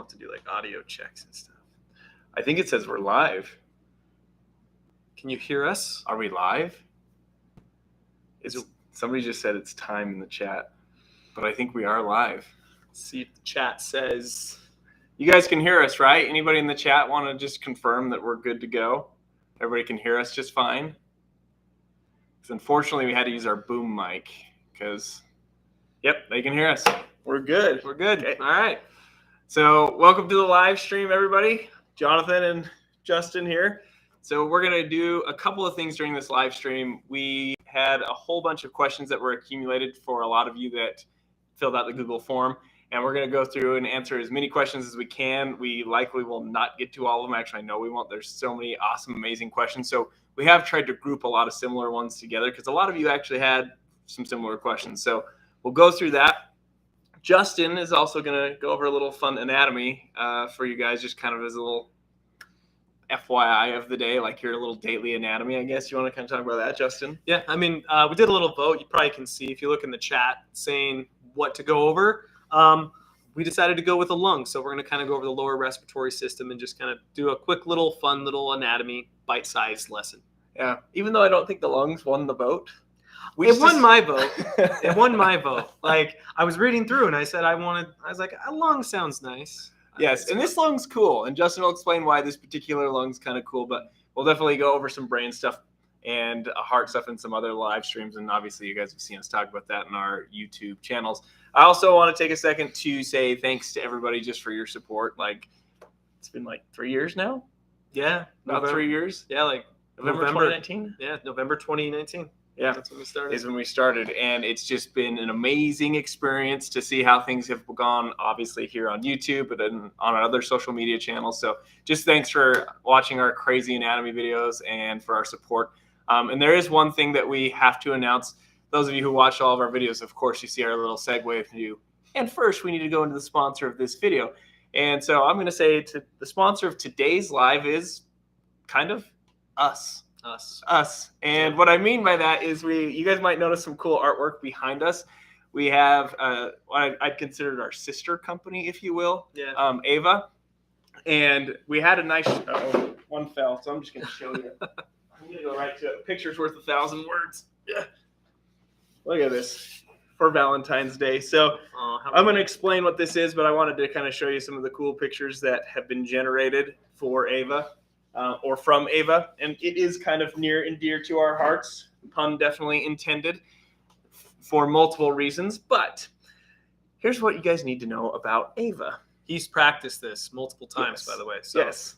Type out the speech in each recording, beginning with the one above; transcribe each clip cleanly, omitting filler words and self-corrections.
have to do like audio checks and stuff. I think it says we're live. Can you hear us? Are we live? Somebody just said it's time in the chat, but I think we are live. Let's see if the chat says. You guys can hear us, right? Anybody in the chat want to just confirm that we're good to go? Everybody can hear us just fine? Because unfortunately, we had to use our boom mic because, yep, they can hear us. We're good. We're good. Okay. All right. So welcome to the live stream, everybody. Jonathan and Justin here. So we're going to do a couple of things during this live stream. We had a whole bunch of questions that were accumulated for a lot of you that filled out the Google form. And we're going to go through and answer as many questions as we can. We likely will not get to all of them. Actually, I know we won't. There's so many awesome, amazing questions. So we have tried to group a lot of similar ones together because a lot of you actually had some similar questions. So we'll go through that. Justin is also going to go over a little fun anatomy for you guys, just kind of as a little FYI of the day, like your little daily anatomy, I guess. You want to kind of talk about that, Justin? Yeah, I mean, we did a little vote. You probably can see if you look in the chat saying what to go over. We decided to go with the lungs. So we're going to kind of go over the lower respiratory system and just kind of do a quick little fun little anatomy bite-sized lesson. Yeah. Even though I don't think the lungs won the vote. It won my vote. It won my vote. Like I was reading through and I said I was like, a lung sounds nice. Yes. And this lung's cool. And Justin will explain why this particular lung's kind of cool, but we'll definitely go over some brain stuff and heart stuff and some other live streams. And obviously you guys have seen us talk about that in our YouTube channels. I also want to take a second to say thanks to everybody just for your support. Like it's been like 3 years now. Yeah. About 3 years. Yeah. Like November 2019. Yeah. November 2019. Yeah. That's when we started. Is when we started. And it's just been an amazing experience to see how things have gone, obviously here on YouTube, but then on our other social media channels. So just thanks for watching our crazy anatomy videos and for our support. And there is one thing that we have to announce. Those of you who watch all of our videos, of course, you see our little segue view. And first, we need to go into the sponsor of this video. And so I'm going to say the sponsor of today's live is kind of us. Us. And what I mean by that is you guys might notice some cool artwork behind us. We have what I'd consider our sister company, if you will, Ava. And we had a nice, one fell, so I'm just going to show you. I'm going to go right to it. A picture's worth 1,000 words. Yeah. Look at this for Valentine's Day. So I'm going to explain what this is, but I wanted to kind of show you some of the cool pictures that have been generated for Ava or from Ava. And it is kind of near and dear to our hearts, pun definitely intended, for multiple reasons. But here's what you guys need to know about Ava. He's practiced this multiple times, by the way. So. Yes.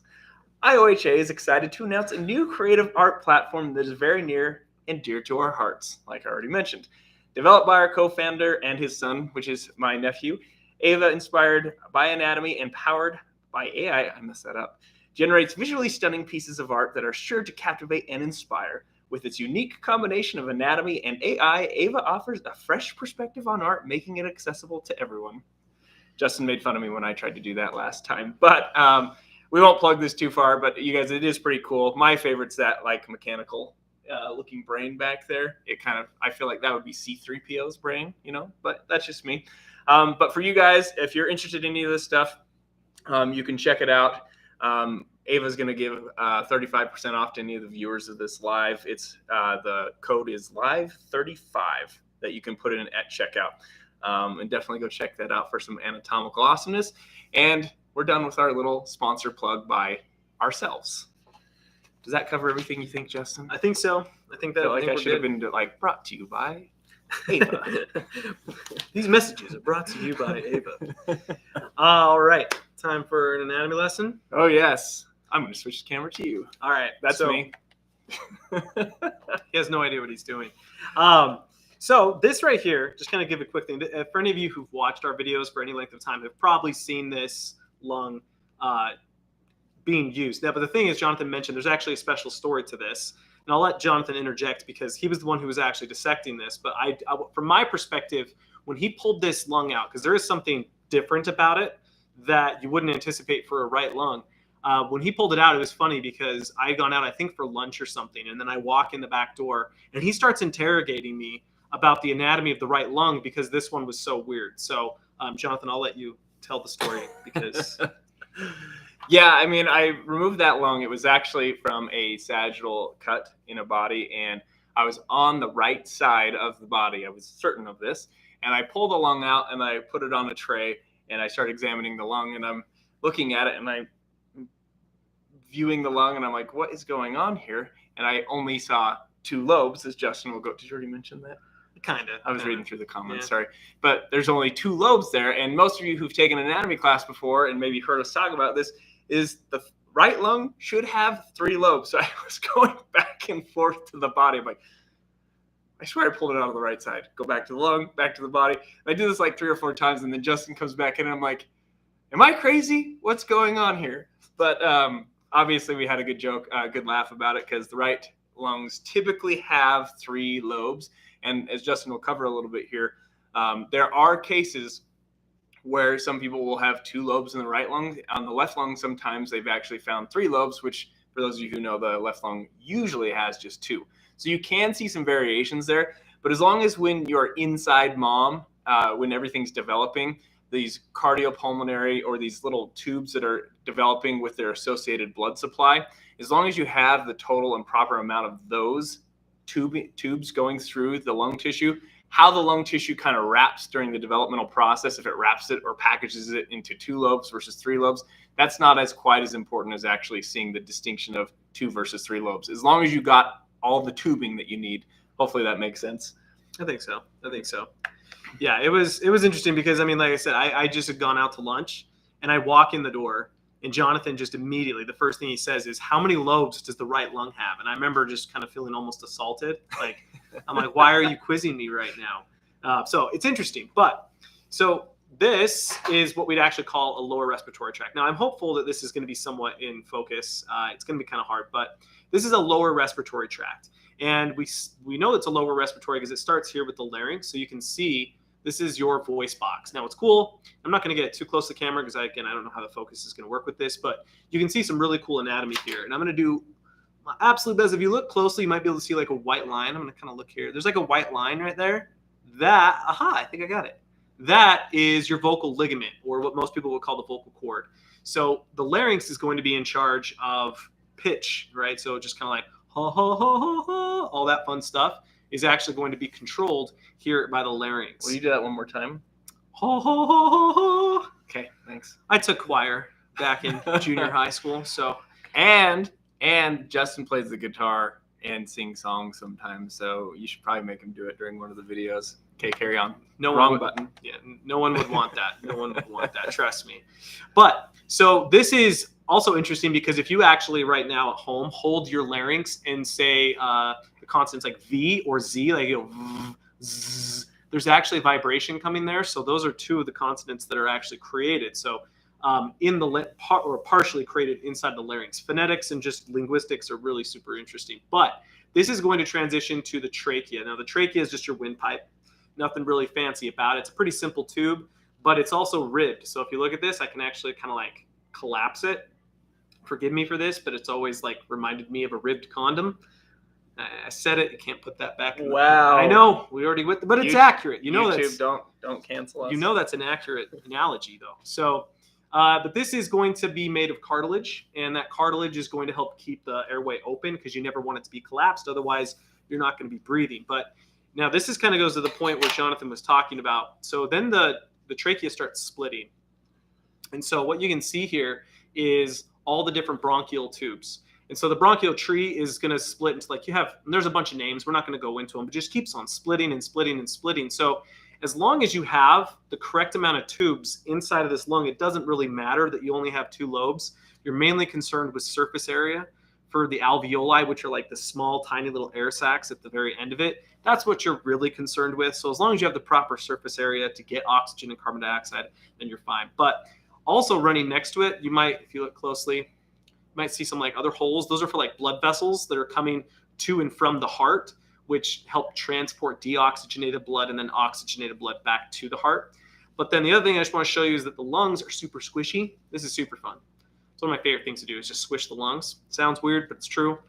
IOHA is excited to announce a new creative art platform that is very near and dear to our hearts, like I already mentioned. Developed by our co-founder and his son, which is my nephew, Ava, inspired by anatomy and powered by AI, I messed that up, generates visually stunning pieces of art that are sure to captivate and inspire. With its unique combination of anatomy and AI, Ava offers a fresh perspective on art, making it accessible to everyone. Justin made fun of me when I tried to do that last time, but we won't plug this too far, but you guys, it is pretty cool. My favorite's that like mechanical looking brain back there. It kind of, I feel like that would be C-3PO's brain, but that's just me. But for you guys, if you're interested in any of this stuff, you can check it out. Ava's going to give 35% off to any of the viewers of this live. It's the code is live35 that you can put in at checkout. And definitely go check that out for some anatomical awesomeness. And we're done with our little sponsor plug by ourselves. Does that cover everything you think, Justin? I think so. I think I should have been brought to you by Ava. These messages are brought to you by Ava. All right. Time for an anatomy lesson. Oh, yes. I'm going to switch the camera to you. All right. That's me. He has no idea what he's doing. So this right here, just kind of give a quick thing. For any of you who've watched our videos for any length of time, have probably seen this lung being used. Now, but the thing is, Jonathan mentioned there's actually a special story to this. And I'll let Jonathan interject because he was the one who was actually dissecting this. But I from my perspective, when he pulled this lung out, because there is something different about it that you wouldn't anticipate for a right lung. When he pulled it out, it was funny because I had gone out, I think, for lunch or something. And then I walk in the back door and he starts interrogating me about the anatomy of the right lung because this one was so weird. So, Jonathan, I'll let you tell the story because Yeah, I mean, I removed that lung. It was actually from a sagittal cut in a body, and I was on the right side of the body. I was certain of this, and I pulled the lung out and I put it on a tray, and I started examining the lung, and I'm looking at it, and I'm viewing the lung, and I'm like, what is going on here? And I only saw 2 lobes, as Justin will go. Did you already mention that? kind of. I was reading through the comments, Yeah. sorry. But there's only 2 lobes there. And most of you who've taken an anatomy class before and maybe heard us talk about this is the right lung should have 3 lobes. So I was going back and forth to the body. I'm like, I swear I pulled it out of the right side. Go back to the lung, back to the body. And I do this like 3 or 4 times. And then Justin comes back in and I'm like, am I crazy? What's going on here? But obviously we had a good joke, good laugh about it because the right lungs typically have 3 lobes. And as Justin will cover a little bit here, there are cases where some people will have 2 lobes in the right lung. On the left lung, sometimes they've actually found 3 lobes, which for those of you who know, the left lung usually has just 2. So you can see some variations there. But as long as when you're inside mom, when everything's developing, these cardiopulmonary or these little tubes that are developing with their associated blood supply, as long as you have the total and proper amount of those tubes going through the lung tissue, how the lung tissue kind of wraps during the developmental process, if it wraps it or packages it into 2 lobes versus 3 lobes, that's not as quite as important as actually seeing the distinction of 2 versus 3 lobes. As long as you got all the tubing that you need, hopefully that makes sense. I think so. Yeah, it was interesting because I mean, like I said, I just had gone out to lunch and I walk in the door. And Jonathan just immediately, the first thing he says is, how many lobes does the right lung have? And I remember just kind of feeling almost assaulted. Like, I'm like, why are you quizzing me right now? So it's interesting. But so this is what we'd actually call a lower respiratory tract. Now, I'm hopeful that this is going to be somewhat in focus. It's going to be kind of hard, but this is a lower respiratory tract. And we know it's a lower respiratory because it starts here with the larynx. So you can see this is your voice box. Now, it's cool. I'm not going to get too close to the camera because, I don't know how the focus is going to work with this, but you can see some really cool anatomy here. And I'm going to do my absolute best. If you look closely, you might be able to see like a white line. I'm going to kind of look here. There's like a white line right there. I think I got it. That is your vocal ligament, or what most people would call the vocal cord. So the larynx is going to be in charge of pitch, right? So just kind of like, ha, ha, ha, ha, ha, all that fun stuff is actually going to be controlled here by the larynx. Will you do that one more time? Ha, ha, ha, ha, ha. Okay, thanks. I took choir back in junior high school, so. And Justin plays the guitar and sings songs sometimes, so you should probably make him do it during one of the videos. Okay, carry on. Wrong button. Yeah, no one would want that. No one would want that, trust me. But so this is also interesting because if you actually right now at home hold your larynx and say the consonants like V or Z, like you go zzz, there's actually vibration coming there. So those are 2 of the consonants that are actually created. So in the or partially created inside the larynx. Phonetics and just linguistics are really super interesting. But this is going to transition to the trachea. Now the trachea is just your windpipe. Nothing really fancy about it. It's a pretty simple tube, but it's also ribbed. So if you look at this, I can actually kind of like collapse it. Forgive me for this, but it's always like reminded me of a ribbed condom. I said it. You can't put that back. Wow. I know. We already went, but it's accurate. You know, YouTube, that's don't cancel us. You know that's an accurate analogy, though. So, but this is going to be made of cartilage, and that cartilage is going to help keep the airway open because you never want it to be collapsed. Otherwise, you're not going to be breathing. But now this is kind of goes to the point where Jonathan was talking about. So then the trachea starts splitting, and so what you can see here is all the different bronchial tubes. And so the bronchial tree is going to split into there's a bunch of names. We're not going to go into them, but just keeps on splitting and splitting and splitting. So as long as you have the correct amount of tubes inside of this lung, it doesn't really matter that you only have 2 lobes. You're mainly concerned with surface area for the alveoli, which are like the small, tiny little air sacs at the very end of it. That's what you're really concerned with. So as long as you have the proper surface area to get oxygen and carbon dioxide, then you're fine. But also running next to it, you might, if you look closely, might see some like other holes. Those are for like blood vessels that are coming to and from the heart, which help transport deoxygenated blood and then oxygenated blood back to the heart. But then the other thing I just want to show you is that the lungs are super squishy. This is super fun. It's one of my favorite things to do is just squish the lungs. Sounds weird, but it's true.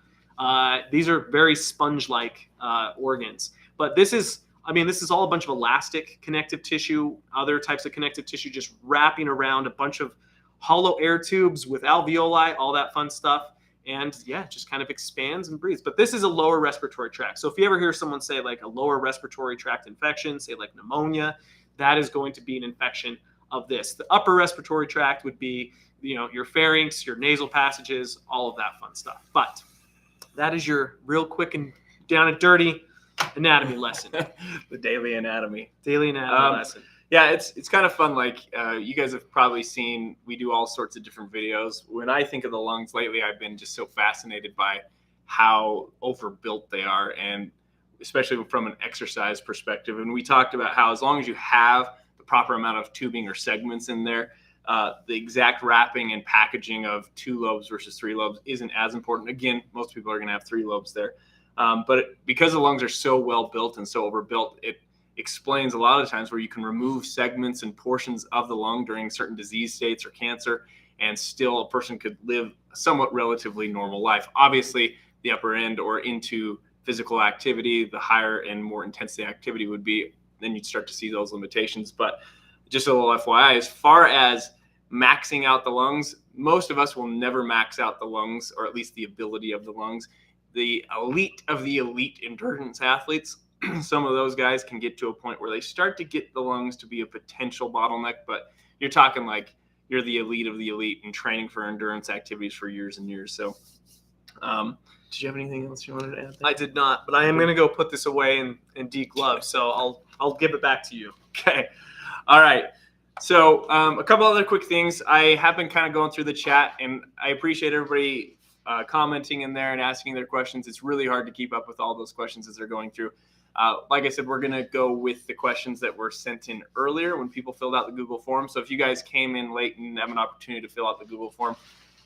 These are very sponge-like organs. But this is I mean, this is all a bunch of elastic connective tissue, other types of connective tissue just wrapping around a bunch of hollow air tubes with alveoli, all that fun stuff. And yeah, just kind of expands and breathes. But this is a lower respiratory tract. So if you ever hear someone say like a lower respiratory tract infection, say like pneumonia, that is going to be an infection of this. The upper respiratory tract would be, your pharynx, your nasal passages, all of that fun stuff. But that is your real quick and down and dirty anatomy lesson. The daily anatomy. Daily anatomy lesson. Yeah, it's kind of fun. Like you guys have probably seen, we do all sorts of different videos. When I think of the lungs lately, I've been just so fascinated by how overbuilt they are, and especially from an exercise perspective. And we talked about how as long as you have the proper amount of tubing or segments in there, the exact wrapping and packaging of 2 lobes versus 3 lobes isn't as important. Again, most people are going to have 3 lobes there. But because the lungs are so well built and so overbuilt, it explains a lot of times where you can remove segments and portions of the lung during certain disease states or cancer, and still a person could live a somewhat relatively normal life. Obviously, the upper end or into physical activity, the higher and more intensity activity would be, then you'd start to see those limitations. But just a little FYI, as far as maxing out the lungs, most of us will never max out the lungs, or at least the ability of the lungs. The elite of the elite endurance athletes, some of those guys can get to a point where they start to get the lungs to be a potential bottleneck, but you're talking like you're the elite of the elite and training for endurance activities for years and years. So did you have anything else you wanted to add there? I did not, but I am going to go put this away and deglove, so I'll give it back to you. Okay. All right. So a couple other quick things. I have been kind of going through the chat, and I appreciate everybody commenting in there and asking their questions. It's really hard to keep up with all those questions as they're going through. Like I said, we're going to go with the questions that were sent in earlier when people filled out the Google form. So if you guys came in late and have an opportunity to fill out the Google form,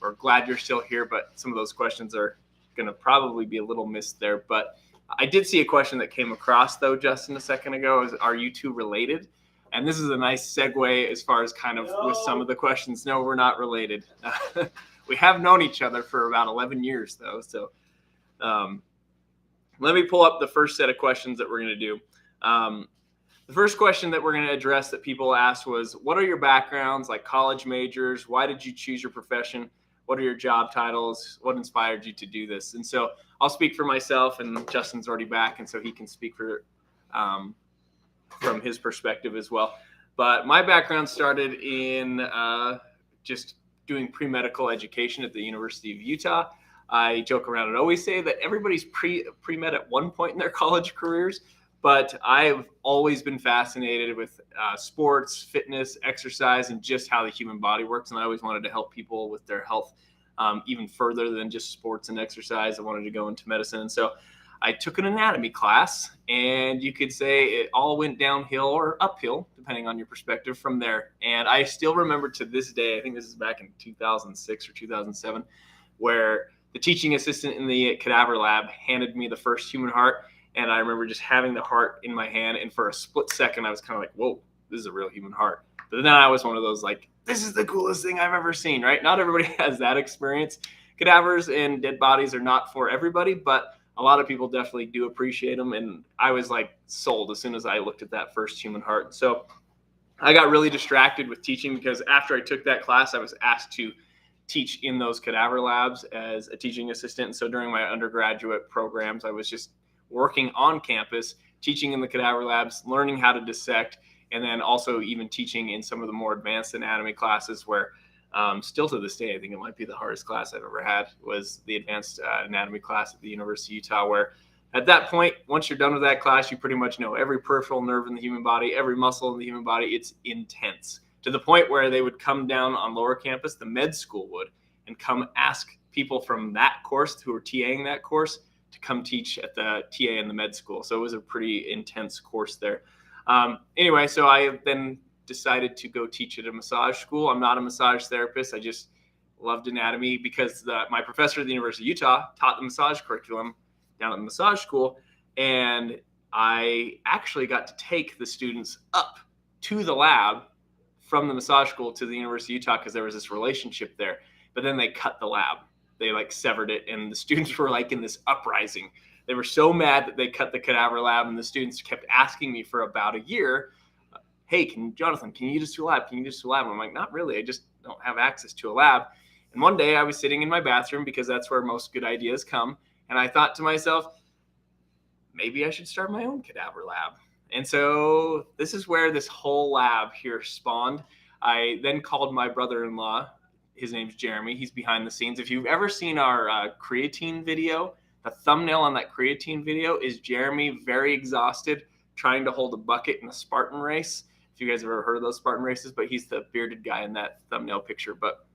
we're glad you're still here, but some of those questions are going to probably be a little missed there. But I did see a question that came across, though, Justin, a second ago, is, are you two related? And this is a nice segue as far as kind of with some of the questions. No, we're not related. We have known each other for about 11 years, though. So let me pull up the first set of questions that we're going to do. The first question that we're going to address that people asked was, what are your backgrounds, like college majors? Why did you choose your profession? What are your job titles? What inspired you to do this? And so I'll speak for myself, and Justin's already back, and so he can speak for from his perspective as well. But my background started in just doing pre-medical education at the University of Utah. I joke around and always say that everybody's pre-med at one point in their college careers, but I've always been fascinated with sports, fitness, exercise, and just how the human body works. And I always wanted to help people with their health even further than just sports and exercise. I wanted to go into medicine. And so I took an anatomy class, and you could say it all went downhill or uphill, depending on your perspective from there. And I still remember to this day, I think this is back in 2006 or 2007, where the teaching assistant in the cadaver lab handed me the first human heart. And I remember just having the heart in my hand. And for a split second, I was kind of like, whoa, this is a real human heart. But then I was one of those like, this is the coolest thing I've ever seen, right? Not everybody has that experience. Cadavers and dead bodies are not for everybody, but a lot of people definitely do appreciate them. And I was like sold as soon as I looked at that first human heart. So I got really distracted with teaching, because after I took that class, I was asked to teach in those cadaver labs as a teaching assistant. And so during my undergraduate programs, I was just working on campus, teaching in the cadaver labs, learning how to dissect, and then also even teaching in some of the more advanced anatomy classes where still to this day, I think it might be the hardest class I've ever had, was the advanced anatomy class at the University of Utah, where at that point, once you're done with that class, you pretty much know every peripheral nerve in the human body, every muscle in the human body. It's intense, to the point where they would come down on lower campus, the med school would, and come ask people from that course who were TAing that course to come teach at the TA in the med school. So it was a pretty intense course there. Anyway, so I then decided to go teach at a massage school. I'm not a massage therapist. I just loved anatomy because my professor at the University of Utah taught the massage curriculum down at the massage school. And I actually got to take the students up to the lab from the massage school to the University of Utah, because there was this relationship there. But then they cut the lab. They like severed it, and the students were like in this uprising They were so mad that they cut the cadaver lab, and the students kept asking me for about a year, hey, Jonathan, can you just do a lab? Can you just do a lab? And I'm like, not really. I just don't have access to a lab. And one day I was sitting in my bathroom, because that's where most good ideas come. And I thought to myself, maybe I should start my own cadaver lab. And so this is where this whole lab here spawned. I then called my brother-in-law. His name's Jeremy. He's behind the scenes. If you've ever seen our creatine video, the thumbnail on that creatine video is Jeremy very exhausted trying to hold a bucket in a Spartan race. If you guys have ever heard of those Spartan races, but he's the bearded guy in that thumbnail picture. But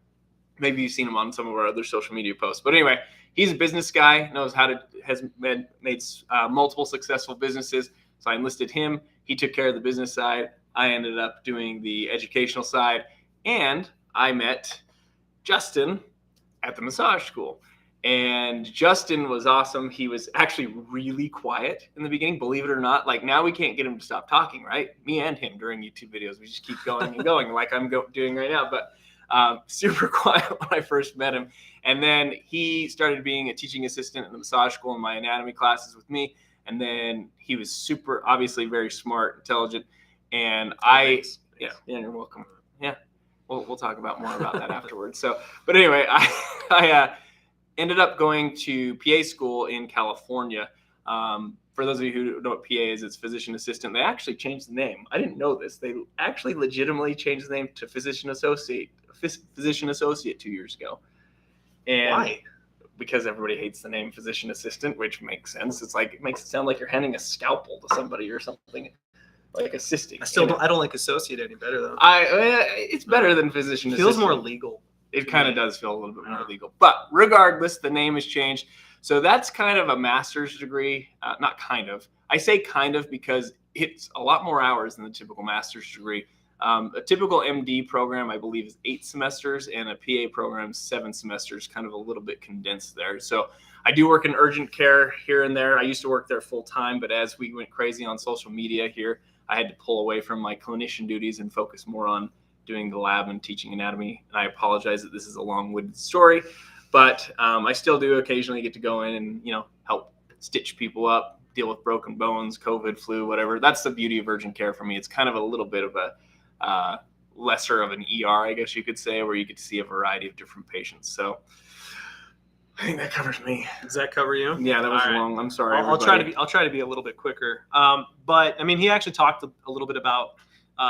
maybe you've seen him on some of our other social media posts. But anyway, he's a business guy, has made multiple successful businesses. So I enlisted him. He took care of the business side. I ended up doing the educational side. And I met Justin at the massage school. And Justin was awesome. He was actually really quiet in the beginning, believe it or not. Like, now we can't get him to stop talking, right? Me and him during YouTube videos. We just keep going and going like I'm doing right now. But super quiet when I first met him. And then he started being a teaching assistant at the massage school in my anatomy classes with me. And then he was super, obviously very smart, intelligent. And Thanks. Yeah, you're welcome. Yeah, we'll talk about more about that afterwards. So, but anyway, I ended up going to PA school in California. For those of you who don't know what PA is, it's physician assistant. They actually changed the name. I didn't know this. They actually legitimately changed the name to physician associate 2 years ago. And Why? Because everybody hates the name physician assistant, which makes sense. It's like, it makes it sound like you're handing a scalpel to somebody or something, like assisting. I don't like associate any better though. It's better than physician It feels assistant. more legal. It kind of does feel a little bit more legal. But regardless, the name has changed. So that's kind of a master's degree. Not kind of. I say kind of because it's a lot more hours than the typical master's degree. A typical MD program, I believe, is 8 semesters, and a PA program, 7 semesters, kind of a little bit condensed there. So I do work in urgent care here and there. I used to work there full time, but as we went crazy on social media here, I had to pull away from my clinician duties and focus more on doing the lab and teaching anatomy. And I apologize that this is a long-winded story, but I still do occasionally get to go in and, help stitch people up, deal with broken bones, COVID, flu, whatever. That's the beauty of urgent care for me. It's kind of a little bit of a lesser of an ER, I guess you could say, where you get to see a variety of different patients. So I think that covers me. Does that cover you? Yeah, that was All right. long. I'm sorry. I'll try to be a little bit quicker. But I mean, he actually talked a little bit about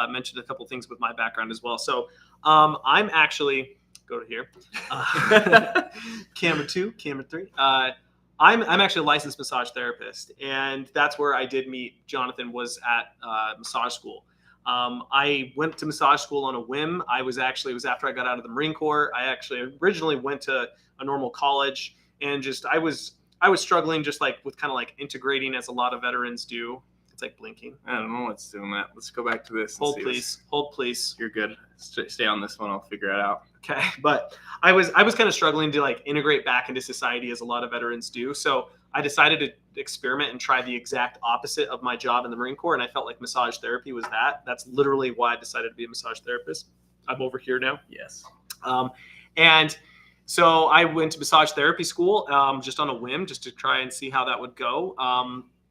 mentioned a couple things with my background as well. So I'm actually go to here, camera 2, camera 3. I'm actually a licensed massage therapist, and that's where I did meet Jonathan. Was at massage school. I went to massage school on a whim. It was after I got out of the Marine Corps. I actually originally went to a normal college, and just I was struggling just like with kind of like integrating, as a lot of veterans do. It's like blinking. I don't know what's doing that. Let's go back to this. Hold please. You're good. Stay on this one. I'll figure it out. Okay, but I was kind of struggling to like integrate back into society, as a lot of veterans do. So I decided to experiment and try the exact opposite of my job in the Marine Corps, and I felt like massage therapy was that. That's literally why I decided to be a massage therapist. I'm over here now. Yes. And so I went to massage therapy school just on a whim, just to try and see how that would go.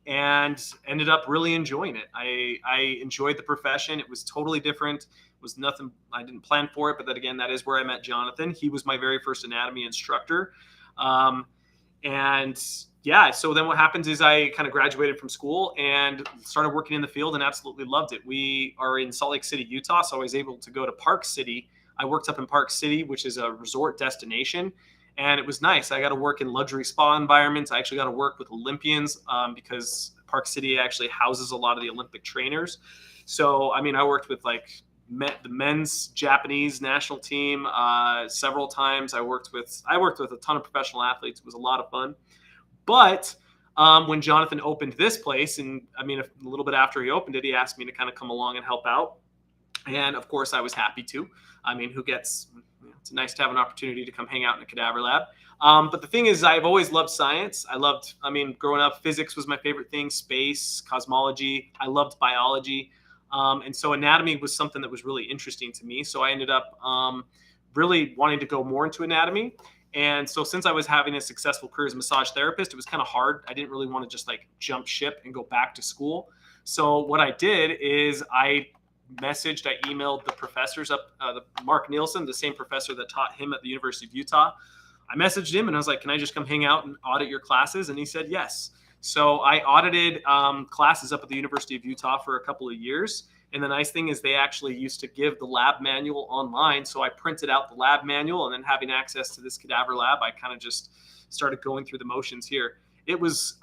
And ended up really enjoying it. I enjoyed the profession. It was totally different. It was nothing, I didn't plan for it, but then again, that is where I met Jonathan. He was my very first anatomy instructor. And yeah, so then what happens is I kind of graduated from school and started working in the field and absolutely loved it. We are in Salt Lake City, Utah, so I was able to go to Park City. I worked up in Park City, which is a resort destination. And it was nice. I got to work in luxury spa environments. I actually got to work with Olympians because Park City actually houses a lot of the Olympic trainers. So, I mean, I worked with like the men's Japanese national team several times. I worked with a ton of professional athletes. It was a lot of fun. But when Jonathan opened this place, and I mean, a little bit after he opened it, he asked me to kind of come along and help out. And of course, I was happy to. I mean, it's nice to have an opportunity to come hang out in a cadaver lab. But the thing is, I've always loved science. Growing up, physics was my favorite thing, space, cosmology. I loved biology. And so anatomy was something that was really interesting to me. So I ended up really wanting to go more into anatomy. And so since I was having a successful career as a massage therapist, it was kind of hard. I didn't really want to just like jump ship and go back to school. So what I did is I emailed the professors up, Mark Nielsen, the same professor that taught him at the University of Utah. I messaged him and I was like, can I just come hang out and audit your classes? And he said, yes. So I audited classes up at the University of Utah for a couple of years. And the nice thing is they actually used to give the lab manual online. So I printed out the lab manual, and then having access to this cadaver lab, I kind of just started going through the motions here. It was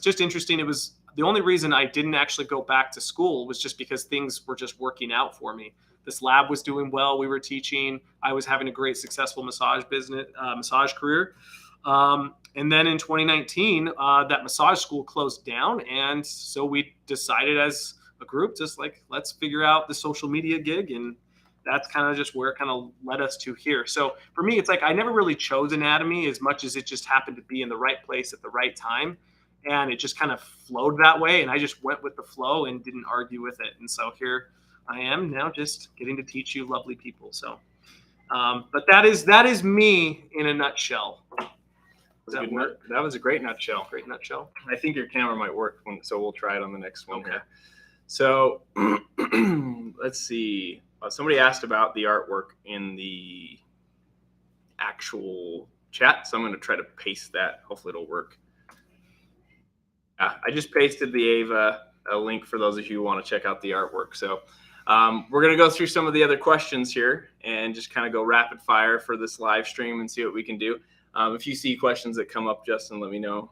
just interesting. It was the only reason I didn't actually go back to school was just because things were just working out for me. This lab was doing well. We were teaching. I was having a great, successful massage career. And then in 2019, that massage school closed down. And so we decided as a group, just like, let's figure out the social media gig. And that's kind of just where it kind of led us to here. So for me, it's like, I never really chose anatomy as much as it just happened to be in the right place at the right time. And it just kind of flowed that way. And I just went with the flow and didn't argue with it. And so here I am now, just getting to teach you lovely people. So, but that is me in a nutshell. That was a great nutshell. Great nutshell. I think your camera might work, so we'll try it on the next one. Okay. Here. So let's see. Somebody asked about the artwork in the actual chat, so I'm going to try to paste that. Hopefully it'll work. I just pasted the Ava link for those of you who want to check out the artwork. So we're going to go through some of the other questions here and just kind of go rapid fire for this live stream and see what we can do. If you see questions that come up, Justin, let me know.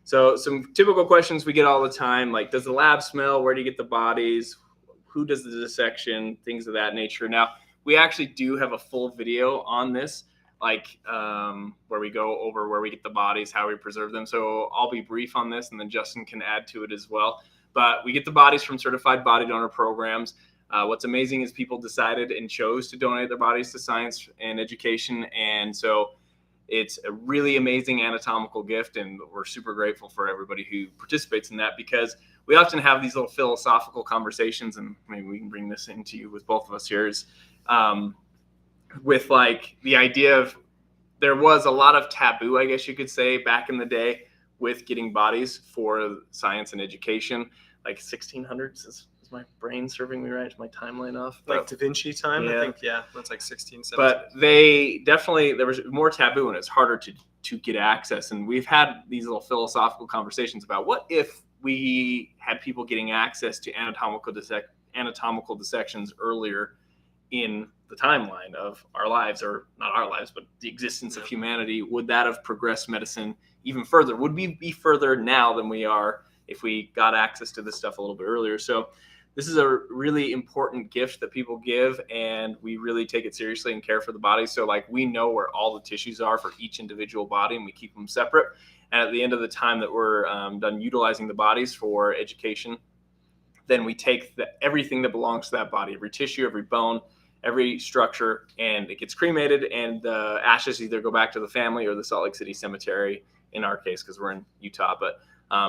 So some typical questions we get all the time, like, does the lab smell? Where do you get the bodies? Who does the dissection? Things of that nature. Now, we actually do have a full video on this, like where we go over where we get the bodies, how we preserve them. So I'll be brief on this, and then Justin can add to it as well. But we get the bodies from certified body donor programs. What's amazing is people decided and chose to donate their bodies to science and education. And so it's a really amazing anatomical gift, and we're super grateful for everybody who participates in that, because we often have these little philosophical conversations, and maybe we can bring this into you with both of us here, is with like the idea of, there was a lot of taboo, I guess you could say, back in the day with getting bodies for science and education, like 1600s. Is my brain serving me right? Is my timeline off? Like Da Vinci time, yeah. I think, yeah, that's like 16, 17. But there was more taboo, and it's harder to get access. And we've had these little philosophical conversations about, what if we had people getting access to anatomical dissections earlier in the timeline of our lives, or not our lives, but the existence of humanity? Would that have progressed medicine even further? Would we be further now than we are if we got access to this stuff a little bit earlier? So this is a really important gift that people give, and we really take it seriously and care for the body. So like, we know where all the tissues are for each individual body, and we keep them separate. And at the end of the time that we're done utilizing the bodies for education, then we take everything that belongs to that body, every tissue, every bone, every structure, and it gets cremated, and the ashes either go back to the family or the Salt Lake City Cemetery, in our case, because we're in Utah, but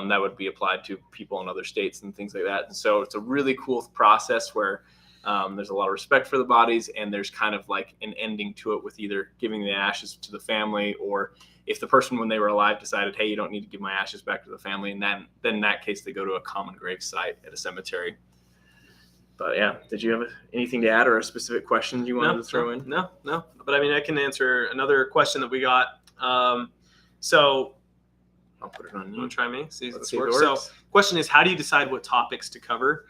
that would be applied to people in other states and things like that. And so it's a really cool process where there's a lot of respect for the bodies, and there's kind of like an ending to it with either giving the ashes to the family, or if the person when they were alive decided, hey, you don't need to give my ashes back to the family, and then in that case they go to a common grave site at a cemetery. But yeah, did you have anything to add, or a specific question you wanted to throw in? No. But I mean, I can answer another question that we got. So I'll put it on you you. want to try me? See if Let's this see if it works. works. So question is, how do you decide what topics to cover?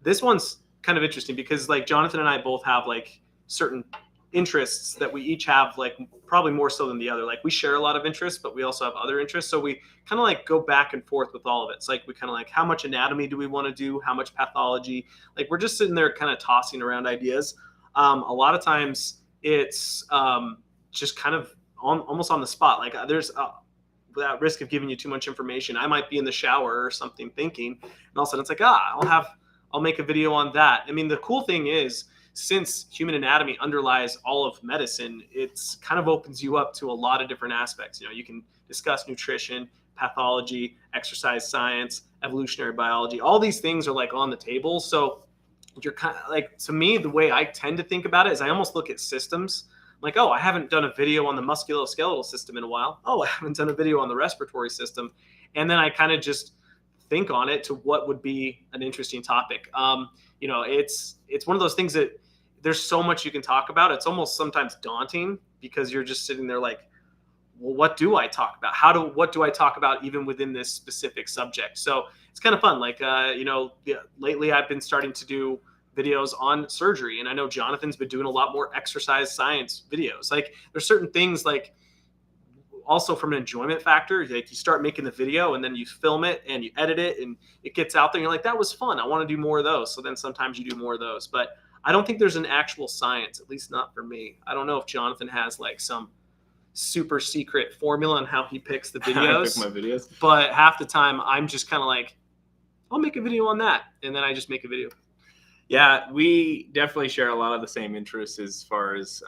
This one's kind of interesting, because like Jonathan and I both have like certain interests that we each have, like probably more so than the other. Like, we share a lot of interests, but we also have other interests. So we kind of like go back and forth with all of it. It's like, we kind of like, how much anatomy do we want to do? How much pathology? Like, we're just sitting there kind of tossing around ideas. A lot of times it's just kind of almost on the spot. Like, there's without risk of giving you too much information, I might be in the shower or something thinking, and all of a sudden it's like, I'll make a video on that. I mean, the cool thing is, since human anatomy underlies all of medicine, it's kind of opens you up to a lot of different aspects. You know, you can discuss nutrition, pathology, exercise science, evolutionary biology. All these things are like on the table. So you're kind of like, to me, the way I tend to think about it is I almost look at systems. like, oh, I haven't done a video on the musculoskeletal system in a while. Oh, I haven't done a video on the respiratory system. And then I kind of just think on it to what would be an interesting topic. It's one of those things that there's so much you can talk about. It's almost sometimes daunting because you're just sitting there like, well, what do I talk about? What do I talk about even within this specific subject? So it's kind of fun. Like, lately I've been starting to do videos on surgery, and I know Jonathan's been doing a lot more exercise science videos. Like, there's certain things, like, also from an enjoyment factor, like you start making the video and then you film it and you edit it and it gets out there and you're like, that was fun, I want to do more of those. So then sometimes you do more of those, but I don't think there's an actual science, at least not for me. I don't know if Jonathan has like some super secret formula on how he picks the videos. I pick my videos. But half the time I'm just kind of like, I'll make a video on that. And then I just make a video. Yeah, we definitely share a lot of the same interests as far as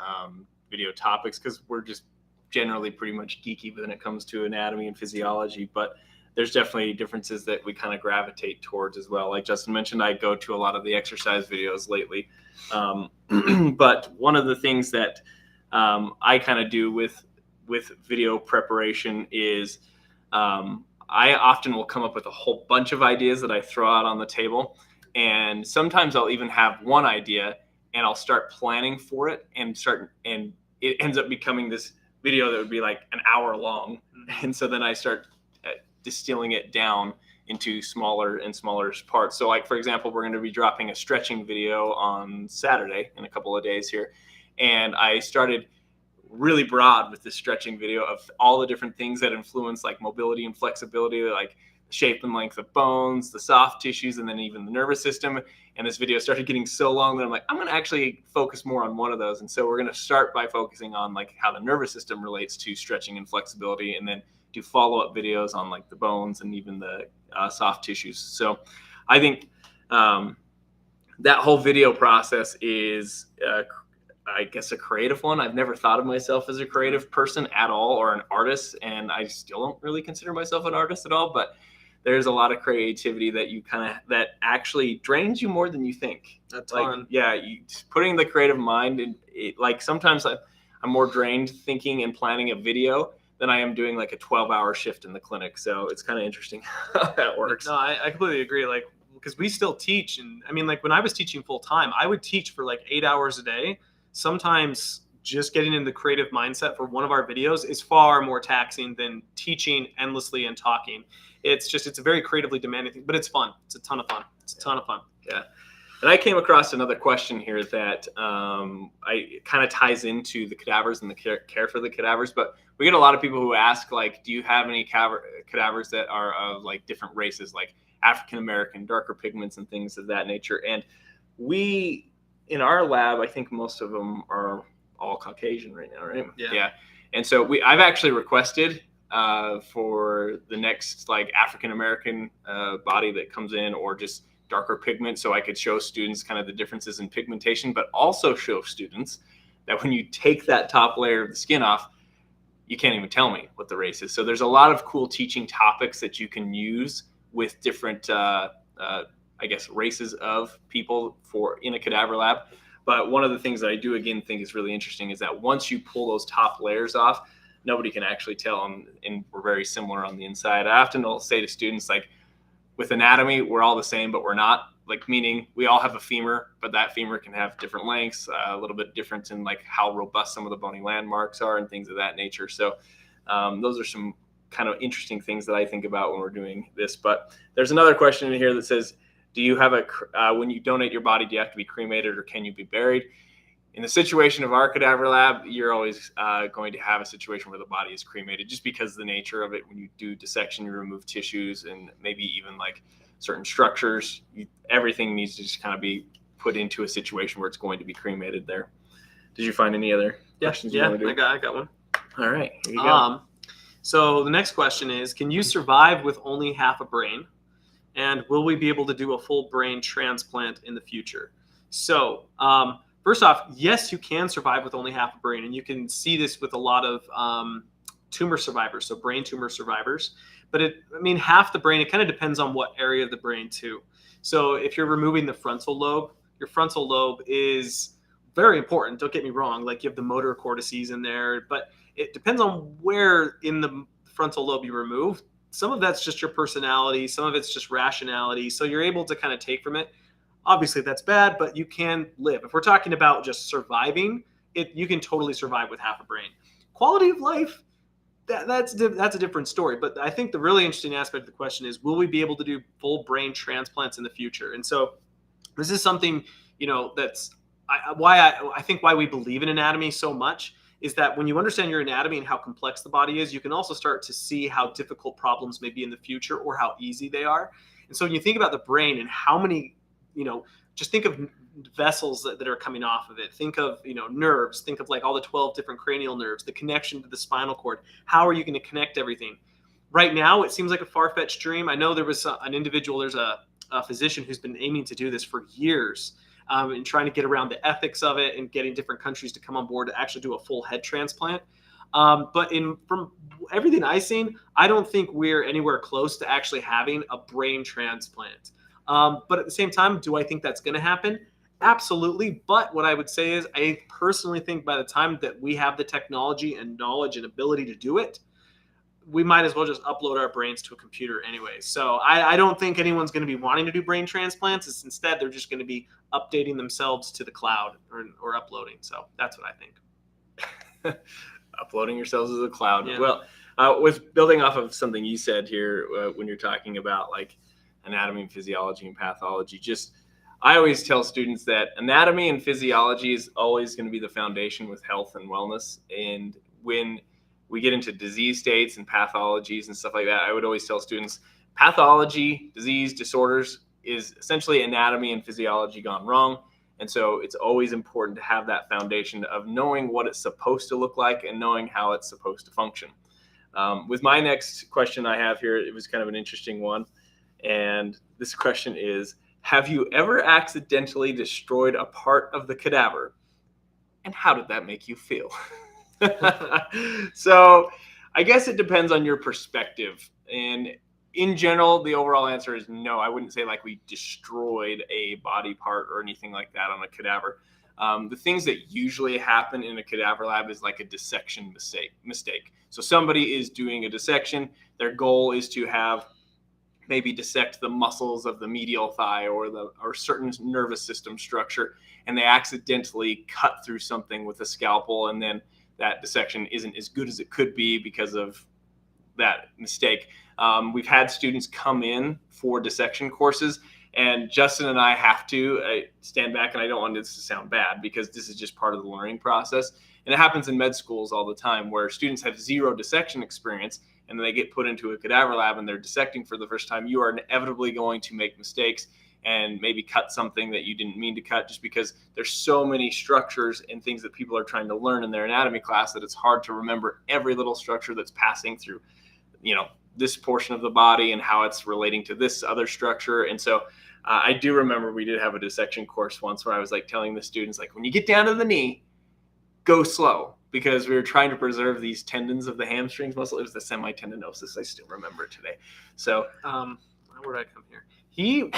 video topics, because we're just generally pretty much geeky when it comes to anatomy and physiology. But there's definitely differences that we kind of gravitate towards as well. Like Justin mentioned, I go to a lot of the exercise videos lately. But one of the things that I kind of do with video preparation is I often will come up with a whole bunch of ideas that I throw out on the table. And sometimes I'll even have one idea and I'll start planning for it and it ends up becoming this video that would be like an hour long. And so then I start distilling it down into smaller and smaller parts. So like, for example, we're going to be dropping a stretching video on Saturday in a couple of days here. And I started really broad with this stretching video of all the different things that influence like mobility and flexibility, like shape and length of bones, the soft tissues, and then even the nervous system. And this video started getting so long that I'm like, I'm going to actually focus more on one of those. And so we're going to start by focusing on like how the nervous system relates to stretching and flexibility, and then do follow-up videos on like the bones and even the soft tissues. So I think that whole video process is I guess a creative one. I've never thought of myself as a creative person at all, or an artist, and I still don't really consider myself an artist at all, but there's a lot of creativity that actually drains you more than you think. That's like, yeah, putting the creative mind in it, like sometimes I'm more drained thinking and planning a video than I am doing like a 12-hour shift in the clinic. So it's kind of interesting how that works. No, I completely agree. Like, because we still teach, and I mean, like when I was teaching full time, I would teach for like 8 hours a day. Sometimes just getting in the creative mindset for one of our videos is far more taxing than teaching endlessly and talking. It's a very creatively demanding thing, but it's fun. It's a ton of fun. Yeah. And I came across another question here that it kind of ties into the cadavers and the care for the cadavers. But we get a lot of people who ask, like, do you have any cadavers that are of like different races, like African American, darker pigments, and things of that nature? And we, in our lab, I think most of them are all Caucasian right now, right? Yeah. And so I've actually requested for the next like African American body that comes in, or just darker pigment, so I could show students kind of the differences in pigmentation, but also show students that when you take that top layer of the skin off, you can't even tell me what the race is. So there's a lot of cool teaching topics that you can use with different, I guess, races of people in a cadaver lab. But one of the things that I do again think is really interesting is that once you pull those top layers off, nobody can actually tell, and we're very similar on the inside. I often will say to students, like, with anatomy, we're all the same, but we're not. Like, meaning we all have a femur, but that femur can have different lengths, a little bit different in like how robust some of the bony landmarks are and things of that nature. So those are some kind of interesting things that I think about when we're doing this. But there's another question in here that says, do you have when you donate your body, do you have to be cremated or can you be buried? In the situation of our cadaver lab, you're always going to have a situation where the body is cremated, just because of the nature of it. When you do dissection, you remove tissues and maybe even like certain structures. Everything needs to just kind of be put into a situation where it's going to be cremated there. Did you find any other questions? Yeah, I got one. All right, here you go. So the next question is, can you survive with only half a brain? And will we be able to do a full brain transplant in the future? So, first off, yes, you can survive with only half a brain, and you can see this with a lot of tumor survivors, so brain tumor survivors. But half the brain, it kind of depends on what area of the brain too. So if you're removing the frontal lobe, your frontal lobe is very important. Don't get me wrong. Like you have the motor cortices in there, but it depends on where in the frontal lobe you remove. Some of that's just your personality. Some of it's just rationality. So you're able to kind of take from it. Obviously, that's bad, but you can live. If we're talking about just surviving, you can totally survive with half a brain. Quality of life, that's a different story. But I think the really interesting aspect of the question is, will we be able to do full brain transplants in the future? And so this is something, that's I think why we believe in anatomy so much is that when you understand your anatomy and how complex the body is, you can also start to see how difficult problems may be in the future or how easy they are. And so when you think about the brain and how many, just think of vessels that are coming off of it. Think of, nerves. Think of like all the 12 different cranial nerves, the connection to the spinal cord. How are you going to connect everything? Right now, it seems like a far-fetched dream. I know there was an individual, there's a physician who's been aiming to do this for years. And trying to get around the ethics of it and getting different countries to come on board to actually do a full head transplant. But from everything I've seen, I don't think we're anywhere close to actually having a brain transplant. But at the same time, do I think that's going to happen? Absolutely. But what I would say is I personally think by the time that we have the technology and knowledge and ability to do it, we might as well just upload our brains to a computer anyway. So I don't think anyone's going to be wanting to do brain transplants. Instead, they're just going to be updating themselves to the cloud or uploading. So that's what I think. Uploading yourselves to the cloud. Yeah. Well, with building off of something you said here when you're talking about like anatomy and physiology and pathology, I always tell students that anatomy and physiology is always going to be the foundation with health and wellness. And when we get into disease states and pathologies and stuff like that, I would always tell students pathology, disease, disorders is essentially anatomy and physiology gone wrong. And so it's always important to have that foundation of knowing what it's supposed to look like and knowing how it's supposed to function. With my next question I have here, it was kind of an interesting one. And this question is, have you ever accidentally destroyed a part of the cadaver? And how did that make you feel? So I guess it depends on your perspective. And in general, the overall answer is no. I wouldn't say like we destroyed a body part or anything like that on a cadaver. The things that usually happen in a cadaver lab is like a dissection mistake. So somebody is doing a dissection. Their goal is to have maybe dissect the muscles of the medial thigh or certain nervous system structure, and they accidentally cut through something with a scalpel, and then that dissection isn't as good as it could be because of that mistake. We've had students come in for dissection courses, and Justin and I have to stand back, and I don't want this to sound bad because this is just part of the learning process. And it happens in med schools all the time where students have zero dissection experience and then they get put into a cadaver lab and they're dissecting for the first time. You are inevitably going to make mistakes and maybe cut something that you didn't mean to cut, just because there's so many structures and things that people are trying to learn in their anatomy class that it's hard to remember every little structure that's passing through, this portion of the body and how it's relating to this other structure. And so I do remember we did have a dissection course once where I was like telling the students, like, when you get down to the knee, go slow, because we were trying to preserve these tendons of the hamstrings muscle. It was the semitendinosus. I still remember it today. So where did I come here? He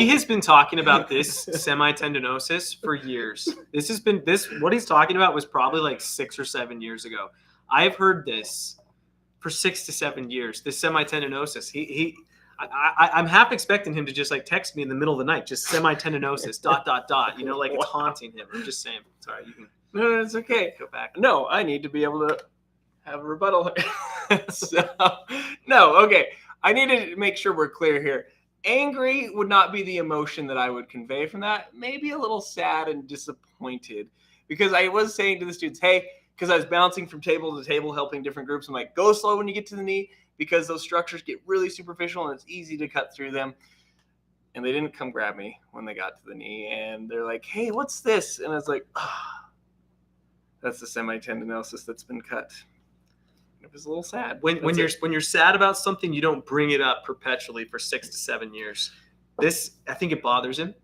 has been talking about this semitendinosus for years. What he's talking about was probably like 6 or 7 years ago. I've heard this for 6 to 7 years. This semitendinosus. I'm half expecting him to just like text me in the middle of the night, just semitendinosus ... like it's haunting him. I'm just saying. Sorry, you can. No, it's okay. Go back. No, I need to be able to have a rebuttal. No, okay. I need to make sure we're clear here. Angry would not be the emotion that I would convey from that. Maybe a little sad and disappointed, because I was saying to the students, hey, because I was bouncing from table to table helping different groups, I'm like, go slow when you get to the knee, because those structures get really superficial and it's easy to cut through them. And they didn't come grab me when they got to the knee, and they're like, hey, what's this? And I was like, that's the semitendinosus that's been cut. It was a little sad. When you're sad about something, you don't bring it up perpetually for 6 to 7 years. I think it bothers him.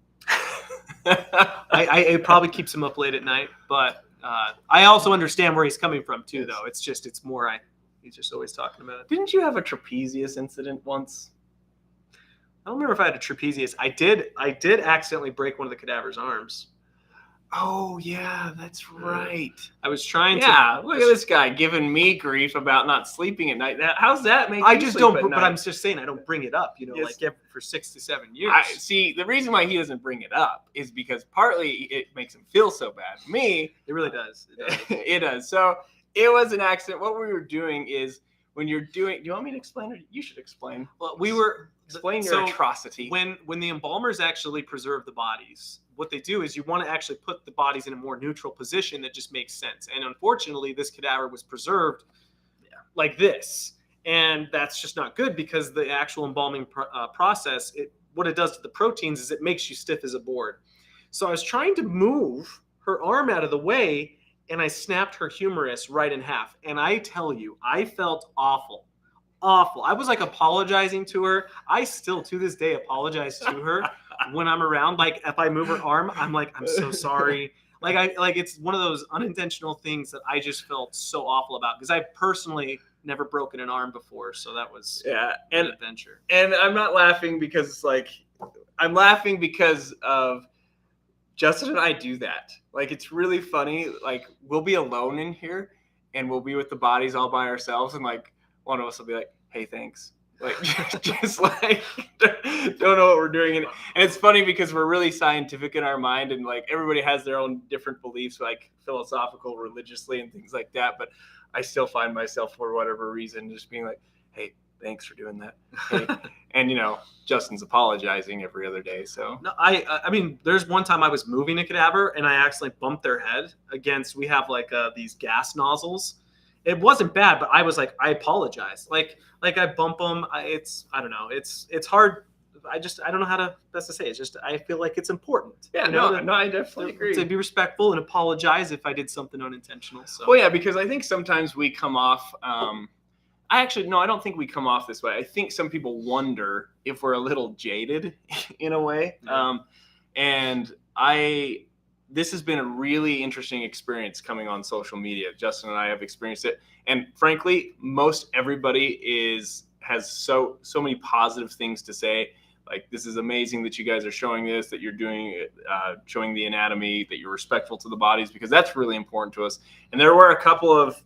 It probably keeps him up late at night, but I also understand where he's coming from too, though. He's just always talking about it. Didn't you have a trapezius incident once? I don't remember if I had a trapezius. I did accidentally break one of the cadaver's arms. Oh yeah, that's right. I was trying Yeah, to. look at this guy giving me grief about not sleeping at night. How's that make I you just sleep don't. at But night? I'm just saying I don't bring it up. You know, Yes. like for 6 to 7 years. I see. The reason why he doesn't bring it up is because partly it makes him feel so bad. Me, It really does. It does. it does. So it was an accident. What we were doing is when you're doing. Do you want me to explain, or you should explain? Well, we were Explain your so atrocity. when the embalmers actually preserve the bodies, what they do is you want to actually put the bodies in a more neutral position that just makes sense. And unfortunately, this cadaver was preserved like this, and that's just not good because the actual embalming process, what it does to the proteins is it makes you stiff as a board. So I was trying to move her arm out of the way, and I snapped her humerus right in half. And I tell you, I felt awful. Awful. I was like apologizing to her. I still to this day apologize to her when I'm around. Like if I move her arm, I'm like, I'm so sorry. Like it's one of those unintentional things that I just felt so awful about because I personally never broken an arm before. So that was an adventure. And I'm not laughing because it's like I'm laughing because of Justin and I do that. Like it's really funny. Like we'll be alone in here and we'll be with the bodies all by ourselves, and like one of us will be like, "Hey, thanks." Like just like don't know what we're doing, and it's funny because we're really scientific in our mind, and like everybody has their own different beliefs, like philosophical, religiously, and things like that. But I still find myself, for whatever reason, just being like, "Hey, thanks for doing that." Hey. And Justin's apologizing every other day. So no, I mean, there's one time I was moving a cadaver and I accidentally bumped their head against. We have like these gas nozzles. It wasn't bad, but I was like, I apologize. Like I bump them. I don't know. It's hard. I don't know how to best to say it. It's just I feel like it's important. Yeah, I definitely agree. To be respectful and apologize if I did something unintentional. So. Well, yeah, because I think sometimes we come off. I don't think we come off this way. I think some people wonder if we're a little jaded in a way. Yeah. And this has been a really interesting experience coming on social media. Justin and I have experienced it. And frankly, most everybody has so many positive things to say. Like, this is amazing that you guys are showing this, that you're doing, showing the anatomy, that you're respectful to the bodies, because that's really important to us. And there were a couple of